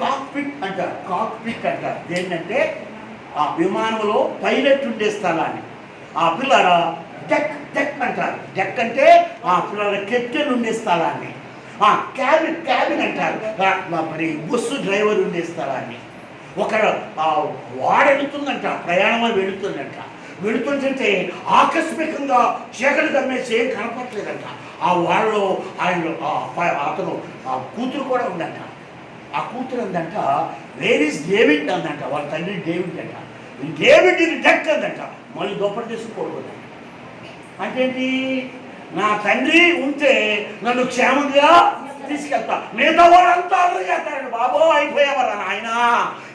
కాక్పిట్ అంటారు, కాక్పిట్ అంటారు. ఏంటంటే ఆ విమానంలో పైలట్ ఉండే స్థలాన్ని. ఆ పిల్లరా డెక్ డెక్ అంటారు. డెక్ అంటే కెప్టెన్ ఉండే స్థలాన్ని. క్యాబిన్ క్యాబిన్ అంటారు, మరి బస్సు డ్రైవర్ ఉండే స్థలాన్ని. ఒక వాడ వెళుతుందంట, ప్రయాణమై వెళుతుందంట. వెళుతుంటే ఆకస్మికంగా చీకటి కమ్మేసి ఏం కనపట్లేదంట. ఆ వాళ్ళలో అతను కూతురు కూడా ఉందంట. ఆ కూతురు అందంట, వేర్ ఈస్ డేవిడ్ అందంట. వాళ్ళ తండ్రి డేవిడ్ అంట. డేవిడ్ ఇది డెక్ అందంట. మళ్ళీ దుప్పటి తీసుకుపోకూడదు. అంటే నా తండ్రి ఉంటే నన్ను క్షేమంగా తీసుకెళ్తా, మిగతా వాడంతా అల్లరి చేస్తారండి. బాబో అయిపోయేవారు ఆయన,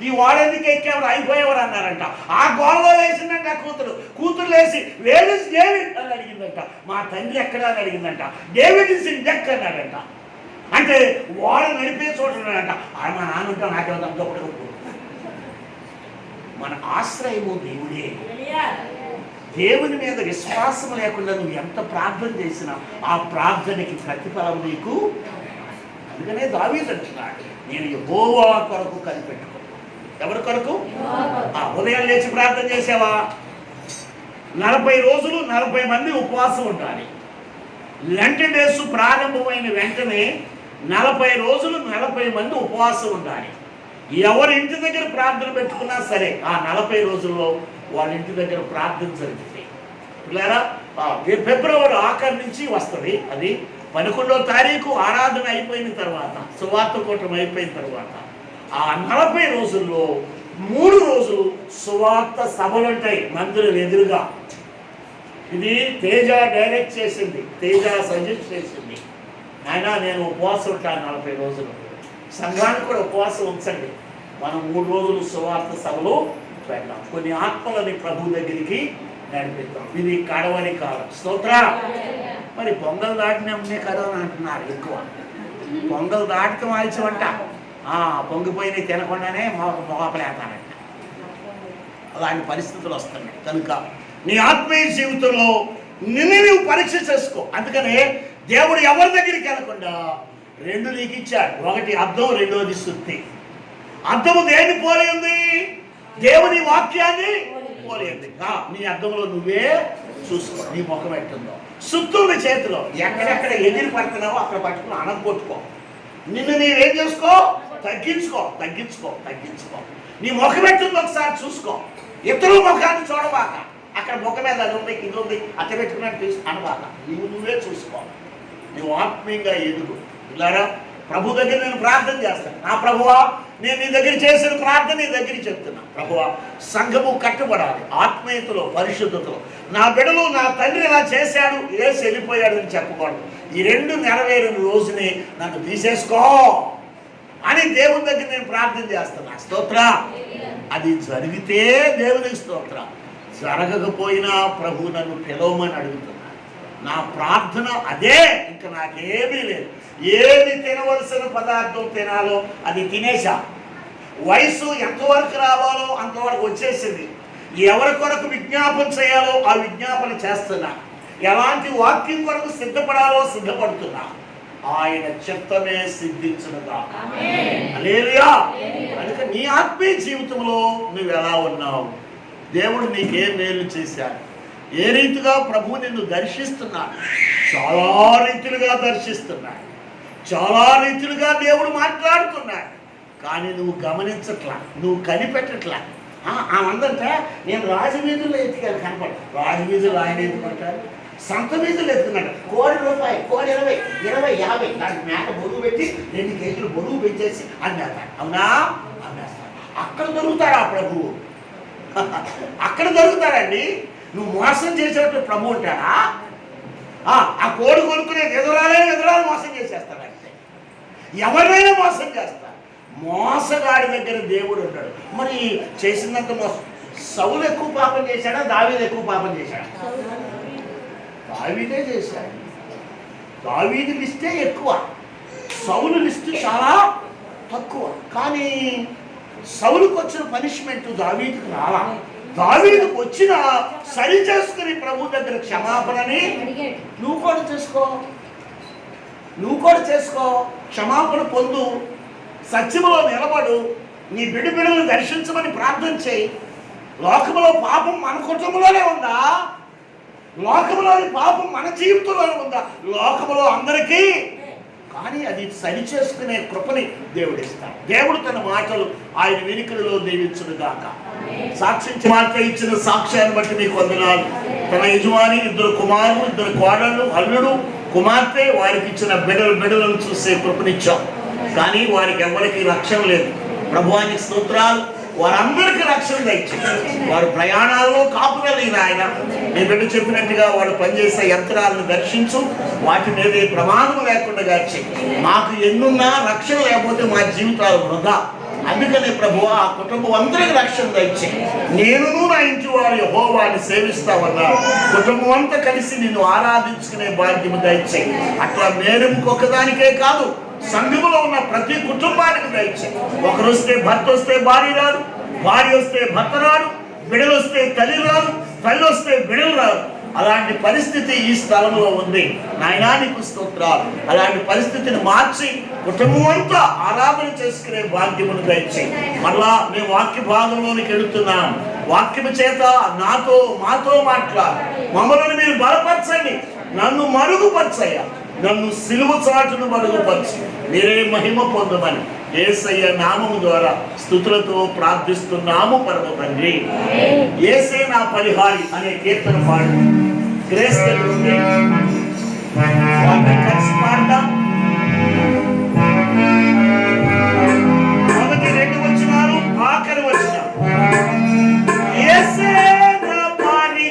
ఈ వాడెందుకు ఎక్కేవారు అయిపోయేవారు అన్నారంట. ఆ గోడలో వేసిందంట కూతురు లేచి వేర్ ఇస్ డేవిడ్ అని అడిగిందంట. మా తండ్రి ఎక్కడా అని అడిగిందంట. డేవిడ్ ఇస్ ఇన్ డెక్ అన్నాడంట. అంటే వాడు నడిపే చూడంట. మా నాన్న ఉంటా నాకేమో. మన ఆశ్రయము దేవుడే. దేవుని మీద విశ్వాసం లేకుండా నువ్వు ఎంత ప్రార్థన చేసినా ఆ ప్రార్థనకి ప్రతిఫలం నీకు. అందుకనే దావీదు అంటున్నాడు, నేను యెహోవా కొరకు కనిపెట్టుకో. ఎవరి కొరకు? ఉదయం లేచి ప్రార్థన చేసావా? 40 రోజులు 40 మంది ఉపవాసం ఉండాలి. లెంట్ డేస్ ప్రారంభమైన వెంటనే 40 రోజులు 40 మంది ఉపవాసం ఉండాలి. ఎవరి ఇంటి దగ్గర ప్రార్థన పెట్టుకున్నా సరే ఆ 40 రోజుల్లో వాళ్ళ ఇంటి దగ్గర ప్రార్థన జరుగుతుంది. పిల్లరా, ఫిబ్రవరి ఆఖరి నుంచి వస్తుంది. అది 11వ తారీఖు ఆరాధన అయిపోయిన తర్వాత, సువార్త కూటం అయిపోయిన తర్వాత ఆ 40 రోజుల్లో 3 రోజులు సువార్త సభలు ఉంటాయి మందిరం ఎదురుగా. ఇది తేజ డైరెక్ట్ చేసింది, తేజ సజెస్ట్ చేసింది. ఆయన నేను ఉపవాసం ఉంటాను 40 రోజులు. సంఘానికి కూడా ఉపవాసం ఉంచండి. మనం 3 రోజులు సువార్త సభలు పెడదాం. కొన్ని ఆత్మలని ప్రభు దగ్గరికి నడిపిద్దాం. ఇది కడవని కాలం. స్తోత్ర. మరి పొంగల్ దాటినప్పుడే కరోనా అంటున్నారు ఎక్కువ. పొంగల్ దాటితే మాల్చమంట. పొంగిపోయిన తినకుండానే మోపలేతానంట. అలాంటి పరిస్థితులు వస్తున్నాయి. కనుక నీ ఆత్మీయ జీవితంలో నిన్ను నువ్వు పరీక్ష చేసుకో. అందుకనే దేవుడు ఎవరి దగ్గరికి వెళ్ళకుండా 2 నీకు ఇచ్చాడు. ఒకటి అద్దం, రెండోది సుత్తి. అద్దము దేన్ని పోలి ఉంది? దేవుని వాక్యాన్ని పోలి ఉంది. నీ అద్దంలో నువ్వే చూసుకో నీ ముఖం ఎట్టుందో. సుత్తుంది చేతిలో, ఎక్కడెక్కడ ఎగిరి పడుతున్నావో అక్కడ పట్టుకుని అనం కొట్టుకో. నిన్ను నీవేం చేసుకో, తగ్గించుకో తగ్గించుకో తగ్గించుకో. నీ ముఖం ఎట్టుందో ఒకసారి చూసుకో. ఇతరుల ముఖాన్ని చూడబాక. అక్కడ ముఖం మీద అది ఉంది, ఇది ఉంది, అట్ట పెట్టుకున్నట్టు తీసు అనబాక. నువ్వే చూసుకో. నువ్వు ఆత్మీయంగా ఎదుగు. ఇలారా ప్రభు దగ్గర నేను ప్రార్థన చేస్తాను. నా ప్రభువా, నేను నీ దగ్గర చేసిన ప్రార్థన నీ దగ్గర చెప్తున్నా. ప్రభువా, సంఘము కట్టుబడాలి ఆత్మీయతలో, పరిశుద్ధతలో. నా బిడ్డలు నా తండ్రి ఇలా చేశాడు, ఏసి వెళ్ళిపోయాడు అని చెప్పకూడదు. ఈ 2 నెరవేరిన రోజునే నన్ను తీసేసుకో అని దేవుని దగ్గర నేను ప్రార్థన చేస్తున్నా. స్తోత్ర. అది జరిగితే దేవునికి స్తోత్ర, జరగకపోయినా ప్రభు నన్ను పిలవమని అడుగుతున్నా. నా ప్రార్థన అదే. ఇంకా నాకేమీ లేదు. ఏది తినవలసిన పదార్థం తినాలో అది తినేసా. వయసు ఎంతవరకు రావాలో అంతవరకు వచ్చేసింది. ఎవరి కొరకు విజ్ఞాపన చేయాలో ఆ విజ్ఞాపన చేస్తున్నా. ఎలాంటి వాక్యం కొరకు సిద్ధపడాలో సిద్ధపడుతున్నా. ఆయన చిత్తమే సిద్ధించునుగా. హల్లెలూయా. కనుక నీ ఆత్మీయ జీవితంలో నువ్వు ఎలా ఉన్నావు? దేవుడు నీకేం మేలు చేశాడు? ఏ రీతిగా ప్రభు నిన్ను దర్శిస్తున్నాడు? చాలా రీతులుగా దర్శిస్తున్నాడు. చాలా రీతులుగా దేవుడు మాట్లాడుతున్నాడు. కానీ నువ్వు గమనించట్లా, నువ్వు కనిపెట్టట్లా. ఆమందంటే నేను రాజవీధుల్లో ఎత్తికాను కనపడు. రాజవీధులు ఆయన ఎత్తుకుంటారు, సంత వీధులు ఎత్తుకున్నాడు. ₹1 ₹1 20 20 50 దానికి మేక బరువు పెట్టి 2 కేజీలు బరువు పెంచేసి అమ్మేస్తాడు. అవునా? అమ్మేస్తాడు. అక్కడ దొరుకుతాడు ఆ ప్రభువు. అక్కడ దొరుకుతాడండి. నువ్వు మోసం చేసేటప్పుడు ప్రభు ఉంటాడా? ఆ కోడి కొనుక్కునే ఎదురాలు మోసం చేసేస్తాడు. అంటే ఎవరినైనా మోసం చేస్తాడు. మోసగాడి దగ్గర దేవుడు ఉంటాడు. మరి చేసినంత మోసం. సౌలు ఎక్కువ పాపం చేశాడా, దావీదు ఎక్కువ పాపం చేశాడా? దావీదే చేశాడు. దావీదు లిస్టే ఎక్కువ, సౌలు లిస్టు చాలా తక్కువ. కానీ సౌలుకు వచ్చిన పనిష్మెంట్ దావీదుకు రాలా. దావీదుకు వచ్చిన సరి చేసుకుని ప్రభు దగ్గర క్షమాపణని నువ్వు కూడా చేసుకో. నువ్వు కూడా చేసుకో. క్షమాపణ పొందు. సత్యములో నిలబడు. నీ బిడ్డలను దర్శించమని ప్రార్థన చేయి. లోకములో పాపం మన కుటుంబంలోనే ఉందా? లోకములోని పాపం మన జీవితంలో ఉందా? లోకములో అందరికీ, కానీ అది సరి చేసుకునే కృపని దేవుడిస్తాడు. దేవుడు తన మాటలు ఆయన వెనుకలో దీవించును గాక. సాక్షించి మాట ఇచ్చిన సాక్ష్యాన్ని బట్టి మీకు వందనాలు. తన యజమాని, 2 కుమారులు, 2 కోడళ్ళు, అల్లుడు, కుమార్తె, వారికి ఇచ్చిన బిడ్డలను చూసే కృపనిచ్చాం. కానీ వారికి ఎవరికి రక్షణ లేదు. ప్రభువానికి స్తోత్రాలు. వారందరికీ రక్షణ దయచేయండి. వారు ప్రయాణాల్లో కాపుదలి నాయన, నీ బిడ్డ చెప్పినట్టుగా వాడు పనిచేసే యంత్రాలను దర్శించు, వాటి మీద ఏ ప్రమాదం లేకుండా చేయి. మాకు ఎన్నున్నా రక్షణ లేకపోతే మా జీవితాలు వృధా. అందుకనే ప్రభు ఆ కుటుంబం అందరికి రక్షణ దయచేయి. నేనును నా ఇంటి వారు యెహోవాని సేవిస్తామన్నా కుటుంబం అంతా కలిసి నిన్ను ఆరాధించుకునే భాగ్యము దయచేయి. అట్లా నేను ఇంకొకదానికే కాదు, సంఘములో ఉన్న ప్రతి కుటుంబానికి దయచేయి. ఒకరు వస్తే భర్త వస్తే భార్య రాదు, భార్య వస్తే భర్త రాడు, బిడ్డలు వస్తే తల్లి రాదు, తల్లి వస్తే బిడ్డలు రాదు. అలాంటి పరిస్థితి ఈ స్థలంలో ఉంది. నాయనా నీకు స్తోత్రాలు. అలాంటి పరిస్థితిని మార్చి కుటుంబం అంతా ఆరాధన చేసుకునే భాగ్యమును దయచేయి. మళ్ళా మేము వాక్య భాగంలోనికి వెళుతున్నాం. వాక్యము చేత మాతో మాట్లాడు. మమ్మల్ని మీరు బలపరచండి, నన్ను మరుగుపరచయ్యా, నన్ను సిలువ చాటును మరుగుపరచి మీరే మహిమ పొందమని యేసయ్య నామము ద్వారా స్తుతులతో ప్రార్థిస్తున్నాము పరమ తండ్రి. యేసే నా పరిహారి అనే కీర్తన పాడు. గ్రేస్ కలిగి కలిసి పాడతాం. మొదటి 2 వచనాలు, ఆఖరి వచనం. యేసే నా పరిహారి,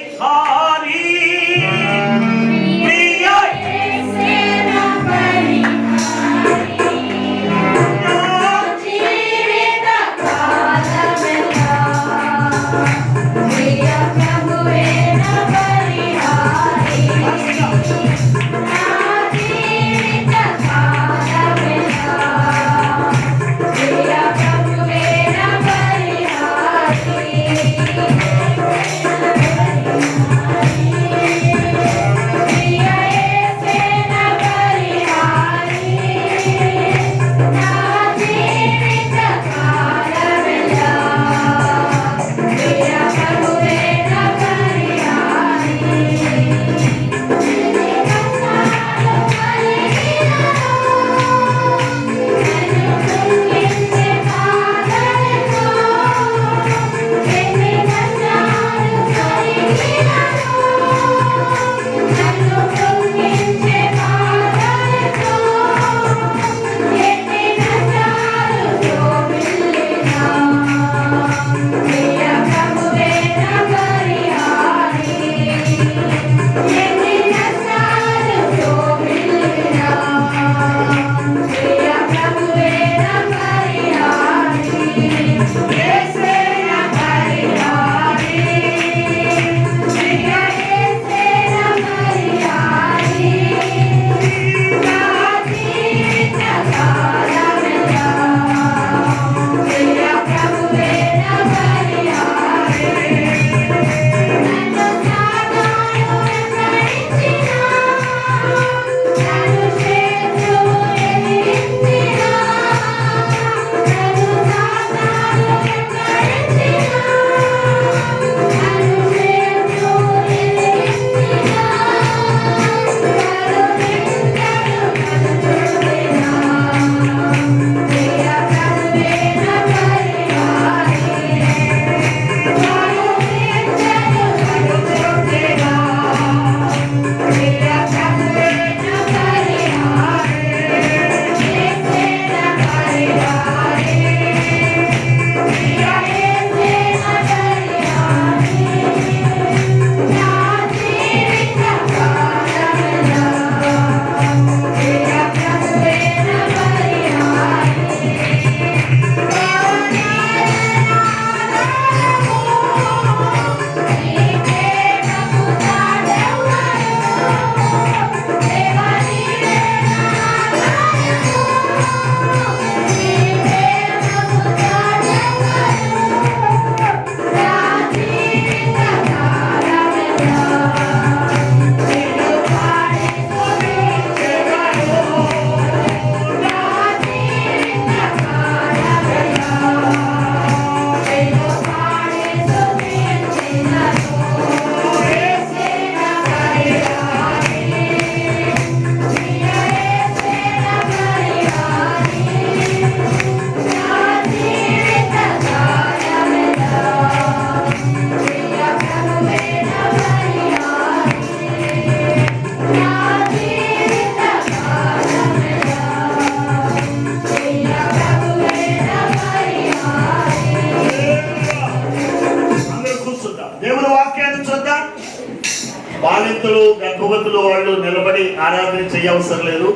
బాలింతలు గర్భవతులు వాళ్ళు నిలబడి ఆరాధన చేయవసరం లేదు,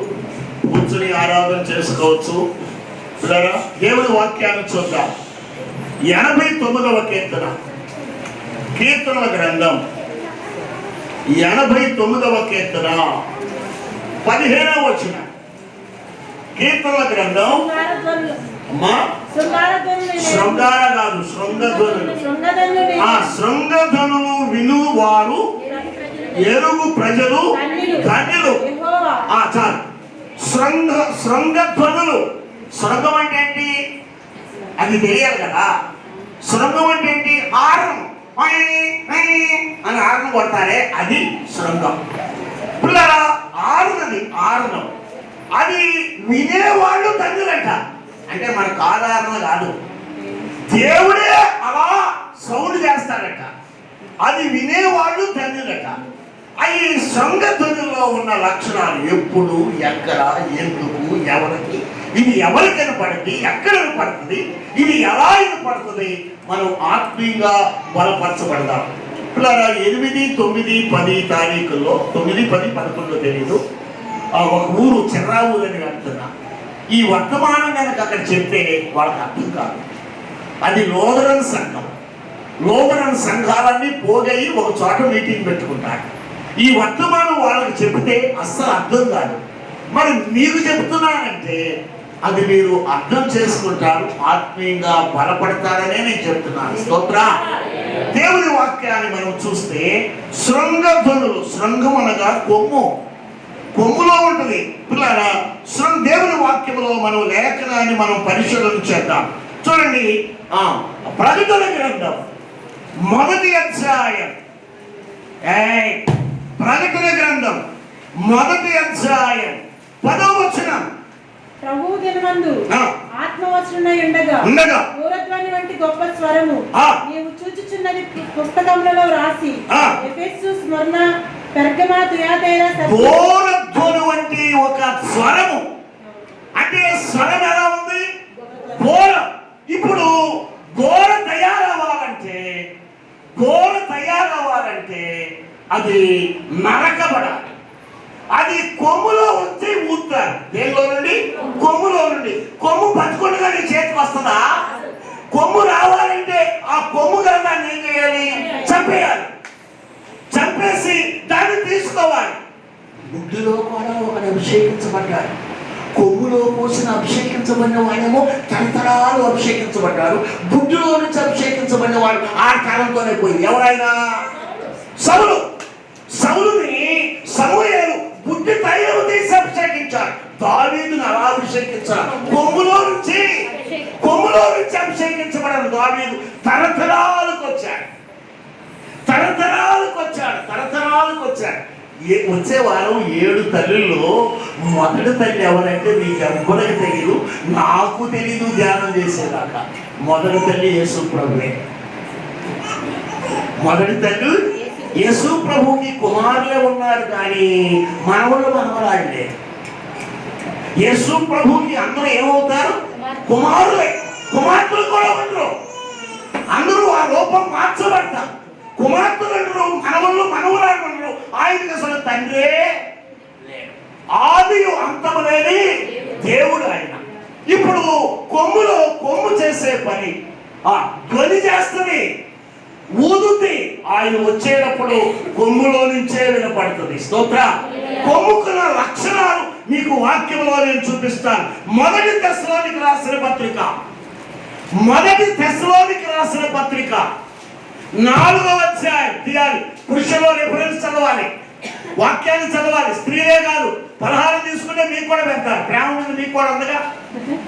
కూర్చుని ఆరాధన చేసుకోవచ్చు. సరే, దేవుని వాక్యాన్ని చూద్దాం. 89వ కీర్తన, కీర్తనల గ్రంథం 89వ కీర్తన 15వ వచనం. కీర్తనల గ్రంథం అమ్మా, శృంగార కాదు, శృంగధ్వనులు. ఆ శృంగధ్వనులు విను వారు ఎరుగు ప్రజలు ధన్యులు. చాలు. శృంగధ్వనులు. శృంగం అంటే ఏంటి అది తెలియాలి కదా. శృంగం అంటే ఏంటి? హారం అని హారం కొడతారే, అది శృంగం. పిల్లరా, ఆరునది ఆరునం. అది వినేవాళ్ళు ధన్యులట. అంటే మనకు ఆధారణ కాదు, దేవుడే అలా సౌండ్ చేస్తాడట. అది వినేవాళ్ళు ధన్యులట. ఈ శృంగధ్వనిలో ఉన్న లక్షణాలు ఎప్పుడు, ఎక్కడ, ఎందుకు, ఎవరికి, ఇది ఎవరికి వినపడుతుంది, ఎక్కడ వినపడుతుంది, ఇది ఎలా వినపడుతుంది, మనం ఆత్మీయంగా బలపరచబడదాం. పిల్లరా, 8, 9, 10 తారీఖుల్లో 9, 10, 11 తెలీదు, ఒక ఊరు చెర్రా ఊరు అని వెళ్తున్నా. ఈ వర్తమానం కనుక అక్కడ చెప్తే వాళ్ళకి అర్థం కాదు. అది లోదరన్ సంఘం. లోదరన్ సంఘాలన్నీ పోగయి ఒక చోట మీటింగ్ పెట్టుకుంటారు. ఈ వర్తమానం వాళ్ళకి చెబితే అస్సలు అర్థం కాదు. మరి మీకు చెప్తున్నానంటే అది మీరు అర్థం చేసుకుంటారు, ఆత్మీయంగా బలపడతారనే నేను చెప్తున్నాను. స్తోత్ర. దేవుని వాక్యాన్ని మనం చూస్తే శృంగధ్వనులు, శృంగం అనగా కొమ్ము, కొమ్ములో ఉంటుంది. పిల్లరా, దేవుని వాక్యంలో మనం లేఖనాన్ని మనం పరిశోధన చేద్దాం. చూడండి, ప్రకటన గ్రంథం 1వ అధ్యాయం, ప్రకటన గ్రంథం 1వ అధ్యాయం 10వ వచనం. ప్రభువు దినమందు ఆత్మవచనమై ఉండగా దూరధ్వని వంటి గొప్ప స్వరము నీవు చూచుచున్నది పుస్తకములలో రాసి ఎఫెసు, స్మరణ, పెర్గమ, తుయతైర. దూరధ్వని వంటి ఒక స్వరము అంటే స్వరం ఎలా ఉంది? ఘోరం. ఇప్పుడు ఘోర తయారవ్వాలంటే అది నరకబడాలి. అది కొమ్ములో వచ్చి ఊతారు. దేనిలో నుండి? కొమ్ములో నుండి. కొమ్ము పట్టుకుంటుగా నీ చేతికి వస్తుందా? కొమ్ము రావాలంటే ఆ కొమ్ము గల దాన్ని ఏం చేయాలి? చంపేయాలి. చంపేసి దాన్ని తీసుకోవాలి. బుద్ధిలో కూడా ఒకడు అభిషేకించబడ్డాడు. కొమ్ములో పోసిన అభిషేకించబడిన వాడేమో తరతరాలు అభిషేకించబడ్డారు. బుద్ధిలో నుంచి అభిషేకించబడిన వాడు ఆ కాలంతోనే పోయింది. ఎవరైనా? సౌలుని సమూయేలు బుద్ధి తైలము తీసి అభిషేకించారు. దావీదును అలా అభిషేకించారు. కొమ్ములో నుంచి అభిషేకించబడిన దావీదు తరతరాలకు వచ్చాడు. వచ్చే వారం 7 తల్లుల్లో మొదటి తల్లి ఎవరంటే మీకు ఎవ్వరికి తెలియదు, నాకు తెలీదు. ధ్యానం చేసేదాకా మొదటి తల్లి యేసు ప్రభువే. మొదటి తల్లి యేసు ప్రభుకి కుమారులే ఉన్నారు, కానీ మనవళ్ళు మనవరాళ్ళే. యేసు ప్రభుకి అందరూ ఏమవుతారు? కుమారులే. కుమార్తెలు కూడా ఉండరు. అందరూ ఆ రూపం మార్చబడతారు. కుమార్తెలు ఉండరు, మనవళ్ళు మనవరాళ్ళు ఉండరు. ఆయనకి అసలు తండ్రే లేడు. ఆది అంతము లేని దేవుడు ఆయన. ఇప్పుడు కొమ్ము చేసే పని ధ్వని చేస్తుంది, ఊదుద్ది. ఆయన వచ్చేటప్పుడు కొమ్ములో నుంచే వినపడుతుంది. స్తోత్ర. కొమ్ముకున్న లక్షణాలు మీకు వాక్యంలో నేను చూపిస్తాను. 1 తెస్సలోనికి రాసిన పత్రిక 4వ అధ్యాయం తీయాలి. పురుషులో రిఫరెన్స్ చదవాలి, వాక్యాన్ని చదవాలి. స్త్రీలే కాదు, పలహారం తీసుకుంటే మీకు కూడా పెడతారు. ప్రేమ ఉంది మీకు కూడా ఉందిగా,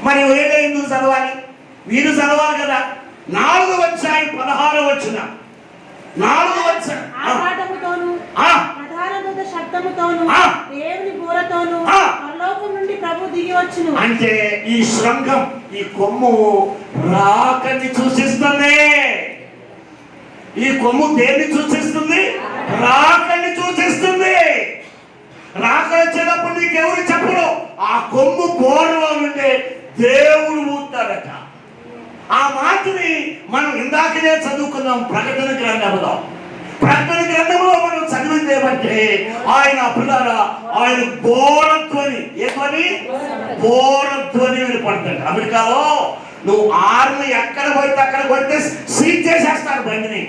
మరి వేరే ఎందుకు చదవాలి? వీరు చదవాలి కదా. 4వ అధ్యాయం 16వ వచనం. 4వ అధ్యాయం దేవుని బూరతోను పరలోకం నుండి ప్రభు దిగి వచ్చును. అంటే ఈ శృంగం, ఈ కొమ్ము రాకని సూచిస్తుంది. ఈ కొమ్ము దేన్ని సూచిస్తుంది? రాకని సూచిస్తుంది. రాక వచ్చినప్పుడు నీకెవరు చెప్పరు. ఆ కొమ్ము బోర్లో నుండి దేవుడు ఊతాడట. ఆ మాటని మనం ఇందాకనే చదువుకున్నాం ప్రకటన గ్రంథంలో. మనం చదివింది ఏమంటే ఆయన పిల్లరా ఆయన బోరధ్వని ఏమని బోరధ్వని వినపడుతుంది. అమెరికాలో నువ్వు ఆరుని ఎక్కడ పడితే అక్కడ పడితే సీజ్ చేసేస్తారు బండిని.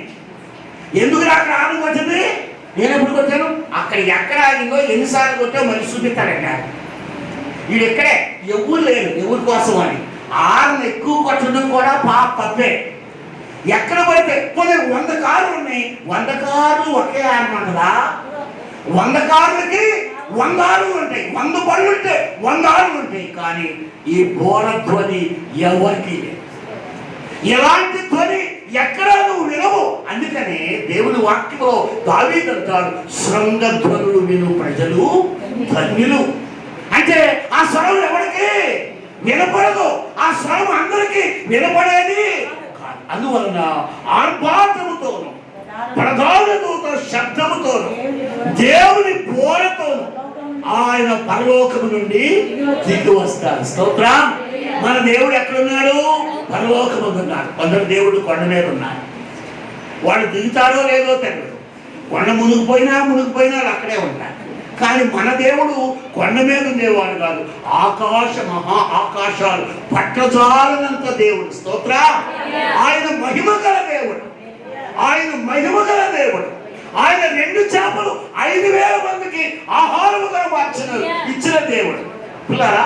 ఎందుకు అక్కడ ఆరు వచ్చింది? నేను ఎప్పుడు కొట్టాను అక్కడ ఎక్కడ ఆగిందో ఎన్నిసార్లు కొట్టావు మళ్ళీ చూపిస్తాడంట. వీడు ఎక్కడే ఎవరు లేరు ఎవరి కోసం అని ఆరుని ఎక్కువ కొట్టడం కూడా తప్పే. ఎక్కడ పడితే పోనీ 100 కార్లు ఉన్నాయి, 100 కార్లు ఒకే ఆరమంటదా? 100 కార్లకి 100 ఆరులు ఉంటాయి, 100 పళ్ళు ఉంటే 100 ఆరులు ఉంటాయి. కానీ ఈ బోరధ్వని ఎవరికి ఎలాంటి ధ్వని ఎక్కడ నువ్వు వినవు. అందుకనే దేవుని వాక్యంలో దావీదు అంటాడు, శృంగధ్వనులు విను ప్రజలు ధన్యులు. అంటే ఆ స్వరం ఎవరికి వినపడదు, ఆ స్వరం అందరికీ వినపడేది. అందువలన ఆర్భాటముతోను ప్రధాన దూత శబ్దముతోను దేవుని బోరతోను ఆయన పరలోకము నుండి దిగి వస్తారు. స్తోత్రం. మన దేవుడు ఎక్కడున్నాడు? పరలోకము ఉన్నాడు. కొందరు దేవుడు కొండ మీద ఉన్నాడు. వాడు దిగుతాడో లేదో తెలియదు. కొండ మునిగిపోయినా అక్కడే ఉంటాడు. కానీ మన దేవుడు కొండ మీద ఉండేవాడు కాదు, ఆకాశ మహా ఆకాశాలు పట్టజాలనంత దేవుడు. స్తోత్ర. ఆయన మహిమ గల దేవుడు, ఆయన మహిమ గల దేవుడు. ఆయన 2 చేపలు 5,000 మందికి ఆహారముగా ఇచ్చిన దేవుడు. పిల్లరా,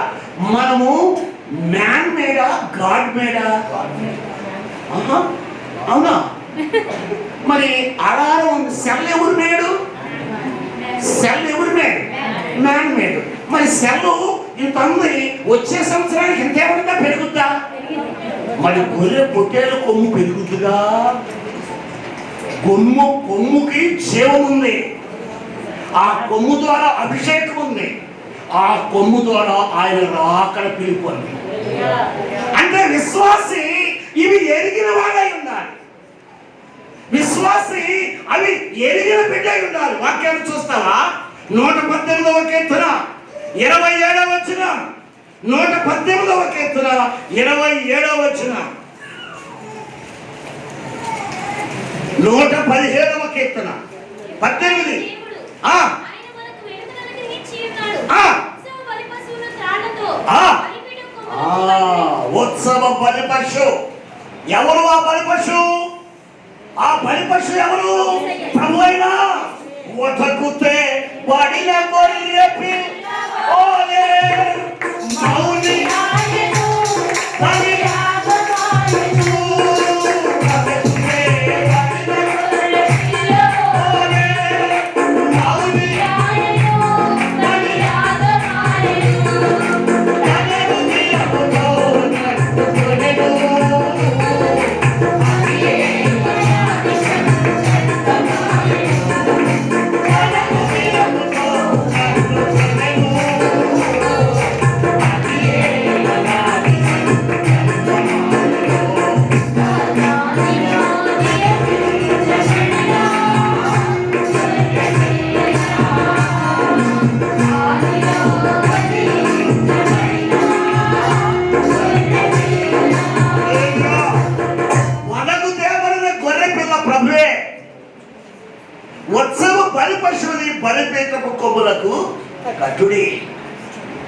మనము మ్యాన్ మేడా గాడ్ మేడా? అవునా? మరి ఆధారం సెల్ ఎవరు మేడు? సెల్ ఎవరు మేడు? మ్యాన్ మేడు. మరి సెల్ ఇంత ఉంది, వచ్చే సంవత్సరానికి ఇంతేమన్నా పెరుగుద్దా? మరి గొర్రె పొట్టేలు కొమ్ము పెరుగుతుందా? కొమ్ముకి జీవం ఉంది, ఆ కొమ్ము ద్వారా అభిషేకం ఉంది, ఆ కొమ్ము ద్వారా ఆయన రాకడ పిలుపు ఉంది. అంటే విశ్వాసి ఇవి ఎరిగిన వాడై ఉండాలి. విశ్వాసి అవి ఎరిగిన బిడ్డై ఉండాలి. వాక్యాన్ని చూస్తావా? 118వ కీర్తన 27వ వచనం, 118వ కీర్తన 27వ వచనం, 117వ కీర్తన 18. ఉత్సవ బలిపశు ఎవరు? ఆ బలిపశు, ఆ బలిపశు ఎవరు? ప్రభు అయినా ఒటకుతే పడిన గొర్రె పిల్లవలే మౌని బలిపీఠపు కొమ్ములకు కట్టుడి.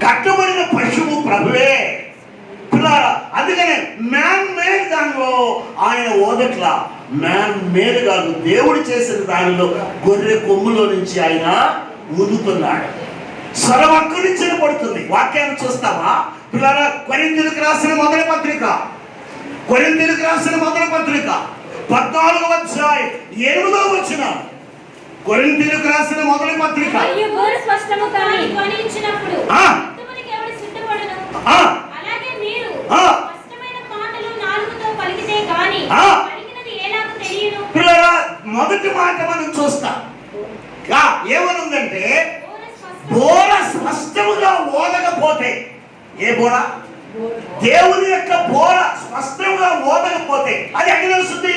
కట్టుబడిన పశువు ప్రభువే. అందుకనే మ్యాన్ మేడ్ దానిలో ఆయన ఓదట్లా, మ్యాన్ మేడ్ కాదు, దేవుడు చేసిన దానిలో గొర్రె కొమ్ములో నుంచి ఆయన ఊదుతున్నాడు. స్వరం అక్కడి నుంచి పడుతుంది. వాక్యాన్ని చూస్తావా పిల్లరా? కొరింథీయులకు రాసిన మొదటి పత్రిక 14వ అధ్యాయం 8వ వచనం. కొరింథీయులకు రాసిన మొదటి పత్రిక. పిల్లరా, మొదటి మాట మనం చూస్తాం. ఏమనుందంటే బోర స్పష్టముగా ఓదకపోతే, ఏ బోర? దేవుని యొక్క బోర స్పష్టంగా ఓదకపోతే అది ఎక్కడ తెలుస్తుంది?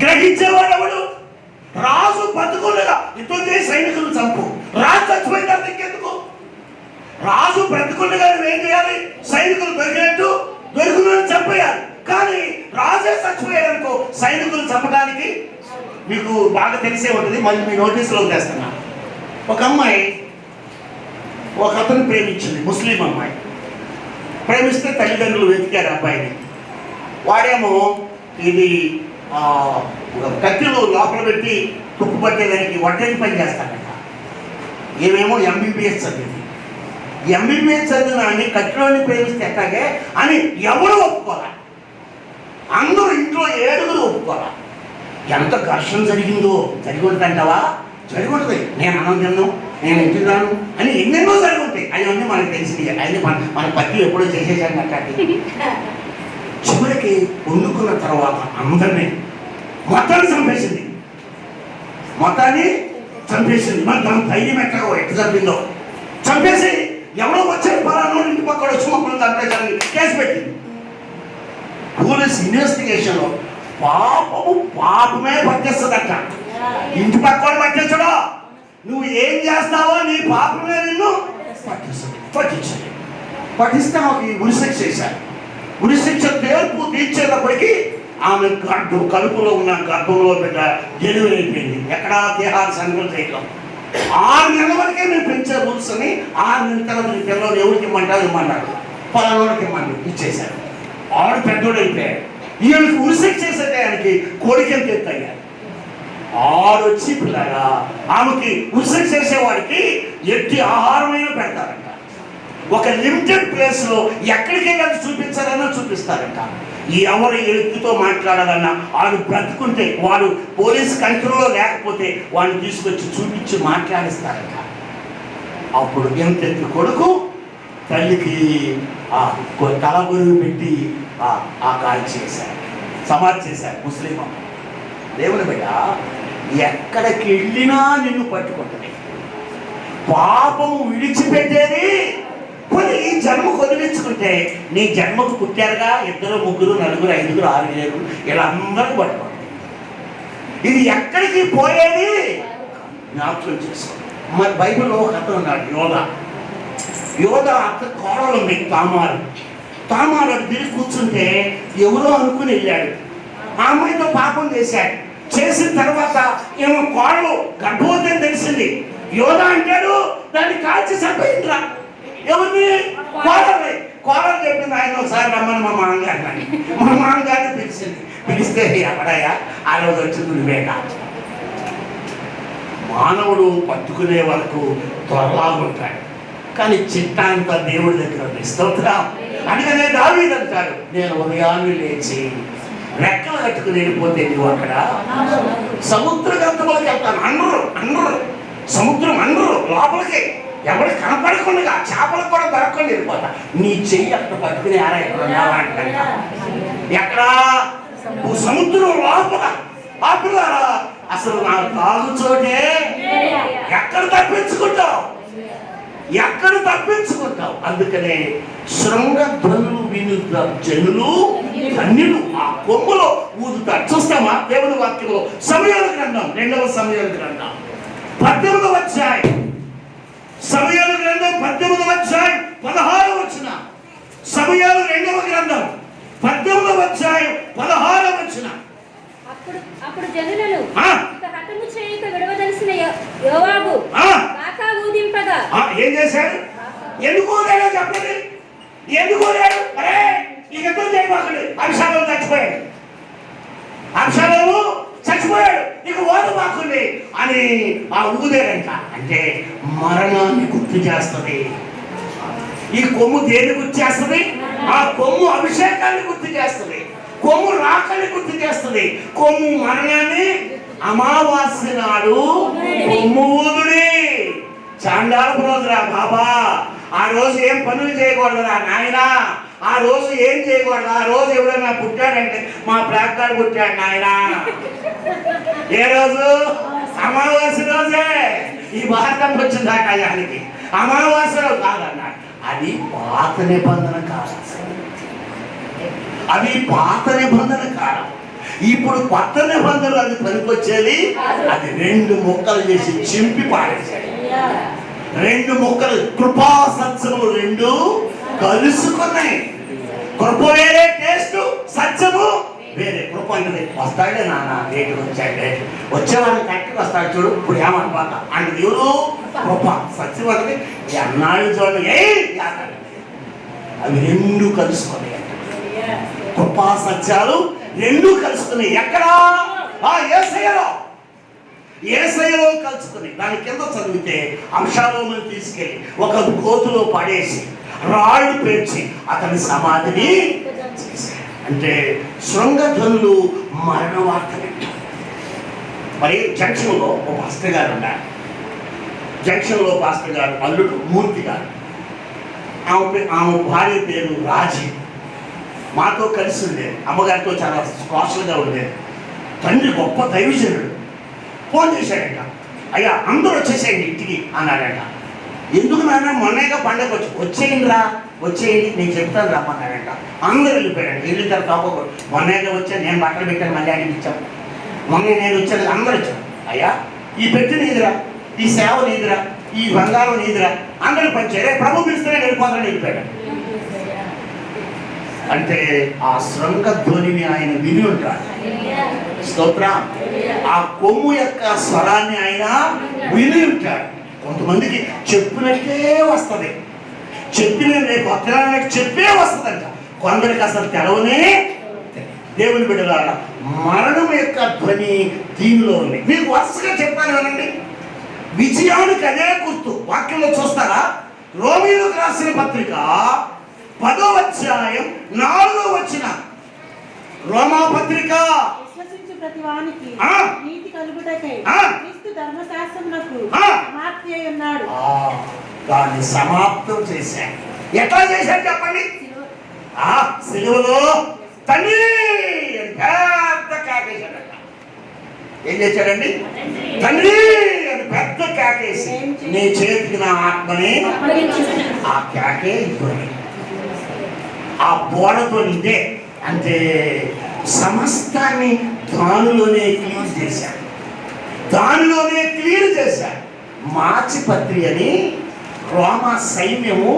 గ్రహించేవాడు ఎవడు? రాజు బతుకులుగా యుద్ధం చేసి సైనికులు చంపు. రాజు చచ్చిపోయిన ఇంకెందుకు? రాజు బ్రతుకులుగా ఏం చేయాలి? సైనికులు దొరికినట్టు చంపేయాలి. కానీ రాజే చచ్చిపోయారనుకో, సైనికులు చంపడానికి మీకు బాగా తెలిసే ఉంటుంది, మళ్ళీ మీ నోటీసులో తెస్తున్నా. ఒక అమ్మాయి ఒక అతను ప్రేమించింది, ముస్లిం అమ్మాయి. ప్రేమిస్తే తల్లిదండ్రులు వెతికారు అబ్బాయిని. వాడేమో ఇది కత్తిలో లోపల పెట్టి తుప్పు పట్టేదానికి వడ్డని పని చేస్తాడంట. ఏమేమో ఎంబీబీఎస్ చదివింది. ఎంబీబీఎస్ చదివినాన్ని కత్తిలోని ప్రేమిస్తే ఎట్లాగే అని ఎవరు ఒప్పుకోరా, అందరూ ఇంట్లో 7 ఒప్పుకోరా. ఎంత ఘర్షణ జరిగిందో. జరిగి ఉంటుందంటావా? జరిగి ఉంటుంది. నేను అన్నం తిన్నాను, నేను ఇంటికి రాను అని ఎన్నెన్నో జరిగి ఉంటాయి. అవన్నీ మనకు తెలిసింది. అయితే మన పత్తి ఎప్పుడో చేసేసాను అట్లాంటి. చివరికి వండుకున్న తర్వాత అందరినీ మొత్తాన్ని చంపేసింది. మరి దాని ధైర్యం ఎట్లా చంపిందో. చంపేసి ఎవరో వచ్చారు పలానా ఇంటి పక్కన వచ్చి మొక్కలు చంపేశారని కేసు పెట్టింది. పోలీస్ ఇన్వెస్టిగేషన్లో పాపమే పట్టేస్తుందట. ఇంటి పక్కన పట్టేస్తాడో నువ్వు ఏం చేస్తావో నీ పాపమే నిన్ను పట్టిస్తే ఆమెకి ఉరిశిక్ష చేశారు. ఉరిశిక్ష తీర్పు తీర్చేటప్పటికి ఆమె కడుపులో ఉన్న గర్భంలో బిడ్డ డెలివరీ అయిపోయింది. ఎక్కడా తిహార్ సెంట్రల్ జైల్లో 6 నెలల వరకే మేము పెంచే రూల్స్ అని 6 నెలల తర్వాత నీ పిల్లలు ఎవరికి ఇమ్మంటారు ఇమ్మన్నారు. పలానోడికి ఇమ్మంటారు, ఇచ్చేశారు. ఆడు పెద్దోడు అయిపోయాడు. ఈయనకి ఉరిశిక్ష చేసే ఆయనకి కోరికలు తెత్తయ్యారు. ఆడొచ్చి పిల్లగా ఆమెకి ఉరిశిక్ష చేసేవాడికి ఎట్టి ఆహారమైనా పెడతారంట. ఒక లిమిటెడ్ ప్లేస్లో ఎక్కడికి వెళ్ళి చూపించాలన్నా చూపిస్తారంట. ఎవరు ఎత్తుతో మాట్లాడాలన్నా వాడు బ్రతుకుంటే, వాడు పోలీస్ కంట్రోల్లో లేకపోతే వాడిని తీసుకొచ్చి చూపించి మాట్లాడిస్తారంట. అప్పుడు ఎంతెత్తు కొడుకు తల్లికి తల గురువు పెట్టి ఆ కాల్ చేశారు, సమాధి చేశారు ముస్లిం అమ్మ. దేవుని బిడ్డ ఎక్కడికి వెళ్ళినా నిన్ను పట్టుకుంటుంది. పాపము విడిచిపెట్టేది పోనీ ఈ జన్మకు వదిలించుకుంటే నీ జన్మకు పుట్టారుగా 2, 3, 4, 5, 6, 7 ఇలా అందరూ పట్టుకోండి. ఇది ఎక్కడికి పోయేది జ్ఞాపకం చేసుకో. మరి బైబిల్లో ఒక అతను ఉన్నాడు, యోధ అతను కోడలు ఉంది తామారు తిరిగి కూర్చుంటే ఎవరో అనుకుని వెళ్ళాడు. ఆ అమ్మాయితో పాపం చేసిన తర్వాత ఏమో కోడలు గర్భవతి అని తెలిసింది. యోధ అంటాడు దాన్ని కాల్చి చంపేయండిరా. ఎవరిని? కోడలు చెప్పింది. ఆయన ఒకసారి రమ్మని మా మామగారిని పిలిస్తే ఎవడయ్యా ఆ రోజు వచ్చింది నువ్వేక. మానవుడు పట్టుకునే వరకు త్వరలాగుంటాడు, కానీ చిత్తాంతా దేవుడి దగ్గర ఉంది. స్తోత్రం. అందుకనే దావీదు అంటాడు, నేను ఉదయాన్నే లేచి రెక్కలు కట్టుకుని వెళ్ళిపోతే నువ్వు అక్కడ సముద్ర గంతలోకి వెళ్తాను. అందరూ సముద్రం లోపలికి ఎవరు కనపడకుండా చేపలకు కూడా దొరకకుండా వెళ్ళిపోతా. నీ చెయ్యి అక్కడ పట్టుకుని ఎక్కడ ఉన్నావా అంటే ఎక్కడా సముద్రం లోపల ఆపులారా. అసలు నా తాగు చోటే ఎక్కడ తప్పించుకుంటావు. అందుకనే శృంగధ్వనులు విను జనులు ధన్యులు ఆ కొమ్ములో ఊదుతారు. చూస్తామా దేవుని వాక్యంలో? సమయాల గ్రంథం 2వ సమయాల గ్రంథం 18వ అధ్యాయం. సమయాల గ్రంథం 18వ అధ్యాయం 16వ వచనం. సమయాలు 2వ గ్రంథం 18వ అధ్యాయం 16వ వచనం. అప్పుడు జనులను హతము చేయక విడవదలసిన యోవాబు బాకా ఊదింపగా ఏం చేశాడు? ఎందుకు ఊదాడో చెప్పండి. ఎందుకు ఊదాడు? అరే ఈ యుద్ధం చేయబాకండి. అభిషాలం చచ్చిపోయాడు ఇక ఓదబాకండి అని ఆ ఊదేరంట. అంటే మరణాన్ని గుర్తు చేస్తుంది. ఈ కొమ్ము దేన్ని గుర్తు చేస్తుంది? ఆ కొమ్ము అభిషేకాన్ని గుర్తు చేస్తుంది. కొమ్ము రాకని గుర్తు చేస్తుంది. కొమ్ము మరణాన్ని. అమావాస్య నాడు కొమ్ము ఊదుడి. చాండాలపు రోజురా బాబా. ఆ రోజు ఏం పనులు చేయకూడదురా నాయనా. ఆ రోజు ఏం చేయకూడదు. ఆ రోజు ఎవరైనా పుట్టాడంటే మా ప్లాక్కార్డు పుట్టాడు నాయనా. ఏ రోజు? అమావాస్య రోజే. ఈ భారతం వచ్చింది ఆ టయానికి. అమావాస్య రోజు కాదన్నాడు. అది పాత నిబంధన కాలం. ఇప్పుడు కొత్త నిబంధనలు అది పనికొచ్చేది. అది 2 ముక్కలు చేసి చింపి పాడేశాడు. 2 ముక్కలు. కృపా సత్యములు 2 కలుసుకున్నాయి. కృప వేరే టేస్ట్, సత్యము వేరే కృప అంటది. వస్తాడే నాన్న రేటు వచ్చాడే, వచ్చేవాడిని కరెక్ట్గా వస్తాడు చూడు, ఇప్పుడు ఏమనుకోక అంటే ఎవరు కృప. సత్యం అంటది ఎన్నాళ్ళు చూడండి అవి రెండు కలుసుకొని, కృపా సత్యాలు రెండు కలుసుకుని ఎక్కడ? యేసయ్యలో కలుసుకుని. దాని కింద చదివితే అంశాలను తీసుకెళ్ళి ఒక గోతులో పడేసి రాళ్ళు పేర్చి అతని సమాధిని చేశారు. అంటే శృంగధ్వనులు మరణ వార్త వింటారు. మరి జంక్షన్లో ఒక పాస్టర్ గారు ఉన్నారు. జంక్షన్లో పాస్టర్ గారు అల్లుడు మూర్తి గారు, ఆమె భార్య పేరు రాజీ. మాతో కలిసి ఉండేది, అమ్మగారితో చాలా స్పాషల్గా ఉండేది. తండ్రి గొప్ప దైవజనుడు. ఫోన్ చేశాడంట, అయ్యా అందరూ వచ్చేసేయండి ఇంటికి అన్నాడంట. ఎందుకు నాన్న మొన్నగా పండగ వచ్చేయండి వచ్చేయండి నేను చెప్తాను రమ్మన్నాడంట. అందరూ వెళ్ళిపోయాడు. వెళ్ళిన తర్వాత మొన్నగా వచ్చాను, నేను బట్టలు పెట్టాను, మళ్ళీ అడిగి ఇచ్చాను. మొన్న నేను వచ్చాను, అందరూ వచ్చాను. అయ్యా ఈ పెట్టి నీదిరా, ఈ సేవ నీదిరా, ఈ బంగారం నీదిరా, అందరూ పంచారు. ప్రభు పిలుస్తూనే వెళ్ళిపోతాడని వెళ్ళిపోయాడు. అంటే ఆ శృంగ ధ్వనిని ఆయన విని ఉంటాడు. స్తోత్రం. ఆ కొమ్ము యొక్క స్వరాన్ని ఆయన విని ఉంటాడు. కొంతమందికి చెప్పినట్టే వస్తుంది, చెప్పిన రేపు అత్తరానికి చెప్పే వస్తుందంట. కొందరికి అసలు తెలవనే. దేవుని బిడ్డలారా, మరణం యొక్క ధ్వని దీనిలో ఉంది. మీకు వరుసగా చెప్తాను వినండి. విజయానికి అదే గుర్తు. వాక్యంలో చూస్తారా? రోమీయులకు రాసిన పత్రిక 10వ అధ్యాయం 4వ వచనం. రోమా పత్రిక విశ్వసించు ప్రతి వానికి నీతి కలుగుటకై క్రీస్తు ధర్మశాస్త్రమునకు సమాప్తి అయి ఉన్నాడు. దాన్ని సమాప్తం చేశాడు. ఎట్లా చేశాడు చెప్పండి? సిలువలో తండ్రి అని పెద్ద కేకేశాడట. ఏం చేశాడండి? తండ్రి అని పెద్ద కేకేసి నీ చేతికి నా ఆత్మని. ఆ కేకే ఇవ్వండి. ఆ బోడతో ఇదే అంటే సమస్తాన్ని దానిలోనే క్లీన్ చేశాడు. దానిలోనే క్లీన్ చేశాడు. మాచిపత్రి అని రోమా సైన్యము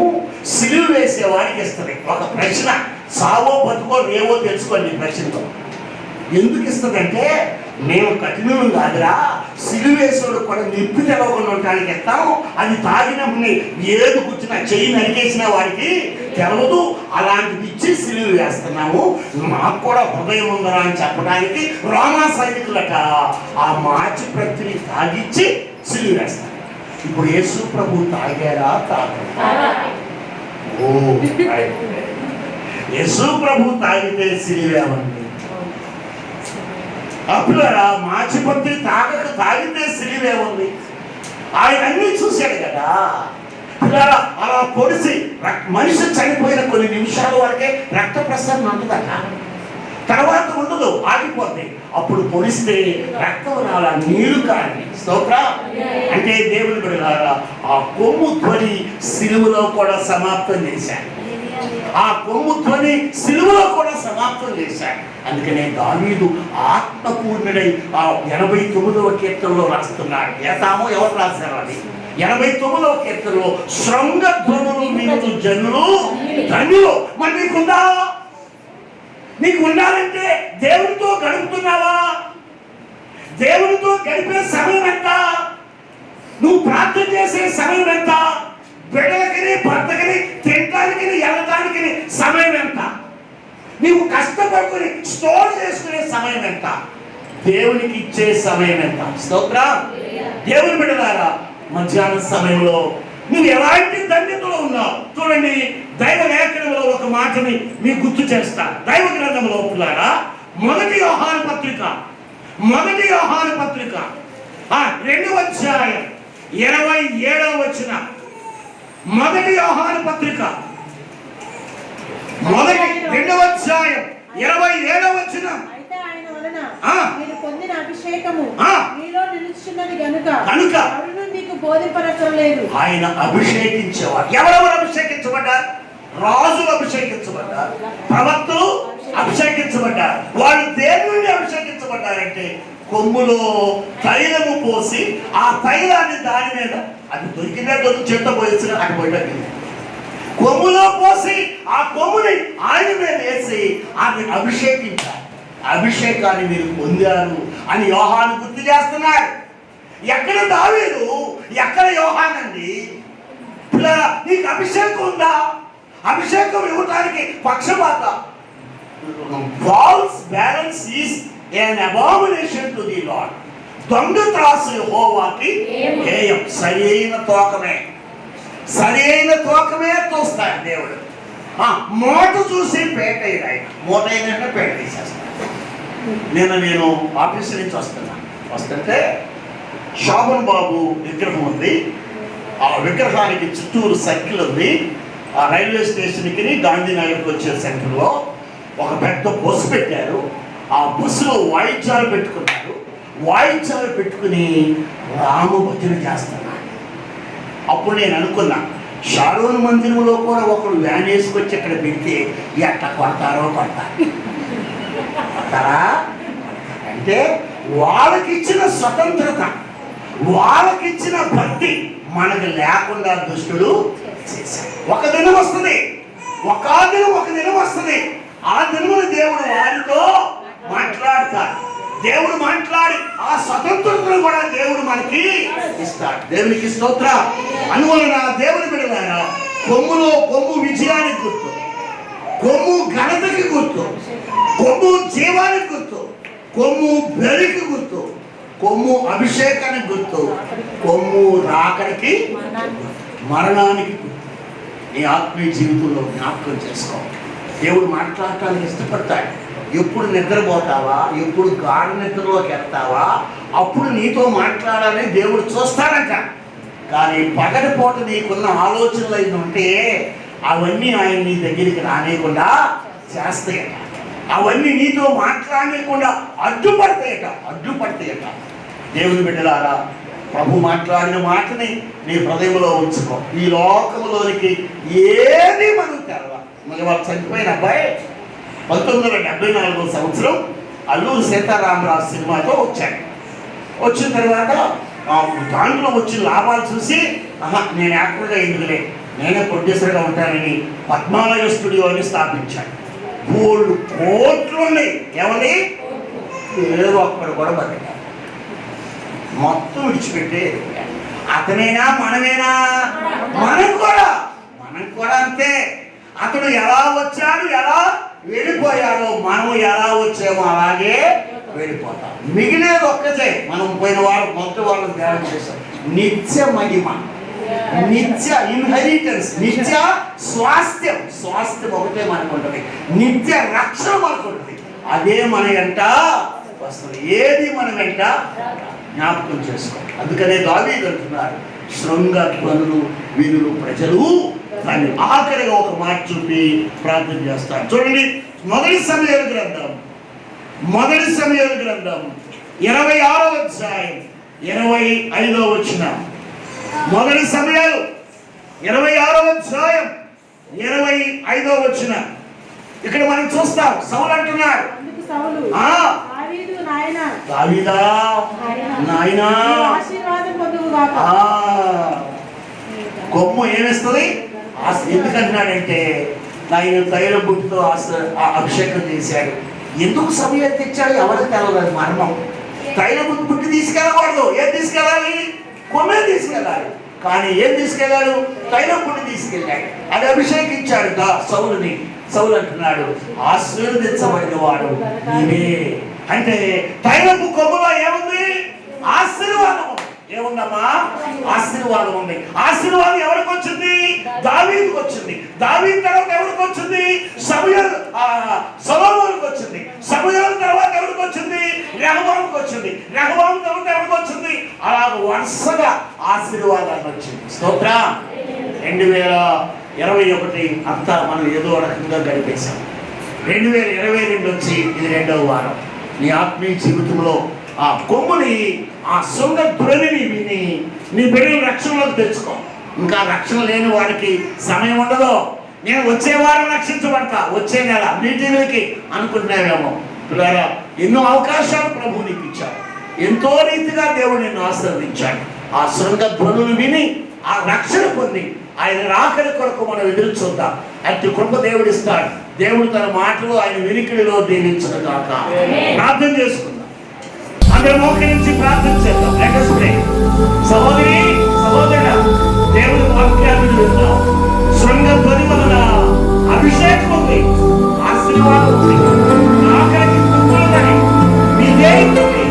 సిలువ వేసే వాడికి ఇస్తుంది ఒక ప్రశ్న. సావో బతుకో రేవో తెలుసుకోండి. ఈ ప్రశ్నతో ఎందుకు ఇస్తుందంటే, మేము కఠినం కాదురా, సిలువేశ్వరుడు కూడా నిప్పి తెలవకుండా ఉండడానికి ఇస్తాము. అది తాగినప్పుడు ఏది కూర్చున్నా చెయ్యి నరికేసిన వాడికి తెలవదు, అలాంటిది ఇచ్చి సిలువ వేస్తున్నాము, మాకు కూడా హృదయం ఉందరా అని చెప్పడానికి రోమా సైనికులట ఆ మాచి ప్రతిని తాగిచ్చి సిలువ వేస్తారు. ఇప్పుడు యేసు ప్రభు తాగారా? ఓ యేసు ప్రభు తాగితే సిలువేమండి. అప్పుడు మాచిపత్రి తాగితే సిలువే ఉంది. ఆయన అన్ని చూశాడు కదా. అలా పొడిసి మనిషి చనిపోయిన కొన్ని నిమిషాల వరకే రక్త ప్రసరణ ఉంటుందట, తర్వాత ఉండదు, ఆగిపోద్ది. అప్పుడు పొడిస్తే రక్తం రాలా, నీరు కాని. స్తోత్రం. అంటే దేవుని బిడ్డలారా, ఆ కొమ్ము ధ్వని సిలువలో కూడా సమాప్తం చేశాడు. ఆ కొమ్ము ధ్వని సిలువలో కూడా సమాప్తం చేశాడు. అందుకనే దావీదు ఆత్మపూర్ణుడై ఆ 89వ కీర్తనలో రాస్తున్నాడు. ఏతామో ఎవరు రాశారు అది? 89వ కీర్తనలో శృంగధ్వనులు విను జనులు ధన్యులు. మరి నీకుందా? నీకు ఉండాలంటే దేవునితో గడుపుతున్నావా? దేవునితో గడిపే సమయం ఎంత? నువ్వు ప్రార్థన చేసే సమయం ఎంత? బిడ్డలకి భర్తకి తినడానికి వెళ్ళడానికి సమయం ఎంత? నీవు కష్టపడుకుని స్టోర్ చేసుకునే సమయం ఎంత? దేవునికి ఇచ్చే సమయం ఎంత? స్తోత్రం. దేవుని బిడ్డలారా, మధ్యాహ్న సమయంలో నువ్వు ఎలాంటి ధన్యతలో ఉన్నావు చూడండి. దైవ లేఖనంలో ఒక మాటని మీకు గుర్తు చేస్తా. దైవ గ్రంథంలో పిల్లారా, 1 యోహాను పత్రిక 2వ అధ్యాయం 27వ వచనం. 1 యోహాను పత్రిక 2వ అధ్యాయం 27వ వచనం. అయితే ఆయన వలన మీరు పొందిన అభిషేకము మీలో నిలుచున్నది గనుక ఎవరును మీకు బోధింపనక్కరలేదు. ఆయన అభిషేకించేవారు. ఎవరెవరు అభిషేకించబడ్డారు? రాజులు అభిషేకించబడ్డారు, ప్రవక్తలు అభిషేకించబడ్డారు. వాళ్ళు దేని నుండి అభిషేకించబడ్డారంటే, కొమ్ములో తైలము పోసి ఆ తైలాన్ని దాని మీద, అది దొరికిందే చేత పోయించిన అటు పోయి కొమ్ములో పోసి ఆ కొమ్ముని ఆయన మీద వేసి ఆయన అభిషేకించారు. అభిషేకాన్ని మీరు పొందారు అని యోహాను గుర్తు చేస్తున్నాడు. ఎక్కడ దావీదు, ఎక్కడ యోహాన్ అండి? పిల్లరా, నీకు అభిషేకం ఉందా? అభిషేకం ఇవ్వటానికి పక్షపాత. False balance is an abomination to the Lord. దొంగ త్రాసు యెహోవాకి హేయం. సరైన తూకమే తోస్తాడు దేవుడు. మూట చూసి పేట మూట అయినట్టు పేట తీసేస్తాడు. నేను ఆఫీస్ నుంచి వస్తుంటే శోభన్ బాబు విగ్రహం ఉంది. ఆ విగ్రహానికి చుట్టూరు సర్కిల్ ఉంది. ఆ రైల్వే స్టేషన్కి గాంధీనగర్కి వచ్చే సెంటర్లో ఒక పెద్ద బస్సు పెట్టారు. ఆ బస్సులో వాయిద్యాలు పెట్టుకున్నారు. వాయిద్యాలు పెట్టుకుని రామభజన చేస్తున్నారు. అప్పుడు నేను అనుకున్నా, షారోన్ మందిరంలో కూడా ఒకడు వ్యాన్ వేసుకొచ్చి ఇక్కడ పెడితే ఎట్లా కొడతారా అంటే వాళ్ళకిచ్చిన స్వతంత్రత, వాళ్ళకిచ్చిన భక్తి మనకు లేకుండా దుష్టుడు చేశాడు. ఒక దినం వస్తుంది. ఆ దినమున దేవుడు వారితో మాట్లాడతాడు. దేవుడు మాట్లాడి ఆ స్వతంత్రతను కూడా దేవుడు మనకి ఇస్తాడు. దేవునికి స్తోత్రం. అందువలన దేవుని బిడ్డలారా, కొమ్ము విజయానికి గుర్తు, కొమ్ము ఘనతకి గుర్తు, కొమ్ము జీవానికి గుర్తు, కొమ్ము బలికి గుర్తు, కొమ్ము అభిషేకానికి గుర్తు, కొమ్ము రాకడికి మరణానికి గుర్తు. నీ ఆత్మీయ జీవితంలో జ్ఞాపకం చేసుకో. దేవుడు మాట్లాడటానికి ఇష్టపడతాడు. ఎప్పుడు నిద్రపోతావా, ఎప్పుడు గాఢ నిద్రలోకి వెళ్తావా, అప్పుడు నీతో మాట్లాడాలని దేవుడు చూస్తాడంట. కానీ పగటిపూట నీకున్న ఆలోచనలు అయిన ఉంటే అవన్నీ ఆయన నీ దగ్గరికి రానియకుండా చేస్తాయట. అవన్నీ నీతో మాట్లాడలేకుండా అడ్డుపడతాయట. దేవుని బిడ్డలారా, ప్రభు మాట్లాడిన మాటని నీ హృదయంలో ఉంచుకో. ఈ లోకంలోనికి ఏది మనం తెరవ. మళ్ళీ వాళ్ళు చనిపోయిన అబ్బాయి 1974 సంవత్సరం అల్లూరు సీతారామరాజు సినిమాతో వచ్చాడు. వచ్చిన తర్వాత దాంట్లో వచ్చిన లాభాలు చూసి నేను యాక్టర్గా ఎందుకులే, నేనే ప్రొడ్యూసర్గా ఉంటానని పద్మాలయ స్టూడియోని స్థాపించాడు. 3 కోట్లు ఉన్నాయి. ఏమని? ఏదో ఒక్కడు కూడా బతికాడు. మొత్తం విడిచిపెట్టే అతనేనా మనమేనా? మనం కూడా అంతే. అతడు ఎలా వచ్చాడు, ఎలా వెళ్ళిపోయాడో మనం ఎలా వచ్చామో అలాగే వెళ్ళిపోతాం. మిగిలేదు ఒక్కటే. మనం పోయిన వారం మొదటి వారం ధ్యానం చేశాం. నిత్య మహిమ, నిత్య ఇన్హెరిటెన్స్, నిత్య స్వాస్థ్యం ఒకటే మనకు ఉంటుంది. నిత్య రక్షణ మనకు ఉంటుంది. అదే మన వెంట వస్తుంది. ఏది మన వెంట జ్ఞాపకం చేసుకో. అందుకనే దావీదు అంటున్నారు, శృంగ ధ్వనులు వినులు ప్రజలు అని. ఆఖరిగా ఒక మాట చూపి ప్రార్థన చేస్తారు. చూడండి, మొదటి సమయాల గ్రంథం 26వ అధ్యాయం 25వ వచనం. మొదటి సమయాలు 26వ అధ్యాయం 25వ వచనం. ఇక్కడ మనం చూస్తాం, సౌలు అంటున్నాడు, దావీదా నాయనా కొమ్ము ఏమిస్తుంది? ఎందుకంటున్నాడంటే ఆయన తైల బుట్టితో అభిషేకం చేశాడు. ఎందుకు సమయం తెచ్చాడు ఎవరికి తెలవదు. మర్మం. తైల బుట్టి తీసుకెళ్ళకూడదు. ఏం తీసుకెళ్ళాలి? కొమ్మే తీసుకెళ్ళాలి. కానీ ఏం తీసుకెళ్ళాడు? తైల బుట్టి తీసుకెళ్ళాడు. అది అభిషేకించాడు సౌలుని. సౌలు అంటున్నాడు, ఆశీర్వదించబడిన వాడు నీవే. అంటే తైలపు కొమ్ములో ఏముంది? ఆశీర్వాదం. ఏముందమ్మా? ఆశీర్వాదం ఉంది. ఆశీర్వాదం ఎవరికి వచ్చింది? దావీదుకు వచ్చింది. దావీదు తర్వాత ఎవరికి వచ్చింది? సొలొమోనుకు వచ్చింది. సమూయేలు తర్వాత ఎవరికి వచ్చింది? రెహబాముకు వచ్చింది. రెహబాము తర్వాత ఎవరికి వచ్చింది? అలాగ వరుసగా ఆశీర్వాదాలు వచ్చింది. స్తోత్రం. 2021 అంతా మనం ఏదో రకంగా గడిపేశాం. 2022 వచ్చి ఇది 2వ వారం. నీ ఆత్మీయ జీవితంలో ఆ కొమ్ముని, ఆ సొంత ధ్వనిని విని నీ బిడ్డలు రక్షణలోకి తెచ్చుకో. ఇంకా రక్షణ లేని వారికి సమయం ఉండదు. నేను వచ్చే వారం రక్షించబడతా, వచ్చే నెల మీటింగ్లకి అనుకుంటున్నావేమో. పిల్లరా, ఎన్నో అవకాశాలు ప్రభువు నీకు ఇచ్చాడు. ఎంతో రీతిగా దేవుడు నిన్ను ఆశీర్వదించాడు. ఆ శృంగ ధ్వనులు విని ఆ రక్షణ పొంది ఆయన రాకడి కొరకు మనం ఎదురు చూద్దాం. అట్టి కృప దేవుడిస్తాడు. దేవుడు తన మాటలు ఆయన వినికిడిలో దీవించిన కాక. ప్రార్థన చేసుకుందాం. అందరం మోకరించి ప్రార్థన చేద్దాం. Let us pray. సహోదరి సహోదరుడా, దేవుని వాక్యాన్ని విందాం. శృంగ ధ్వని వలన అభిషేకం ఉంది, ఆశీర్వాదం ఉంది. ఆఖరికి కుంకుమని మీ దేవుడు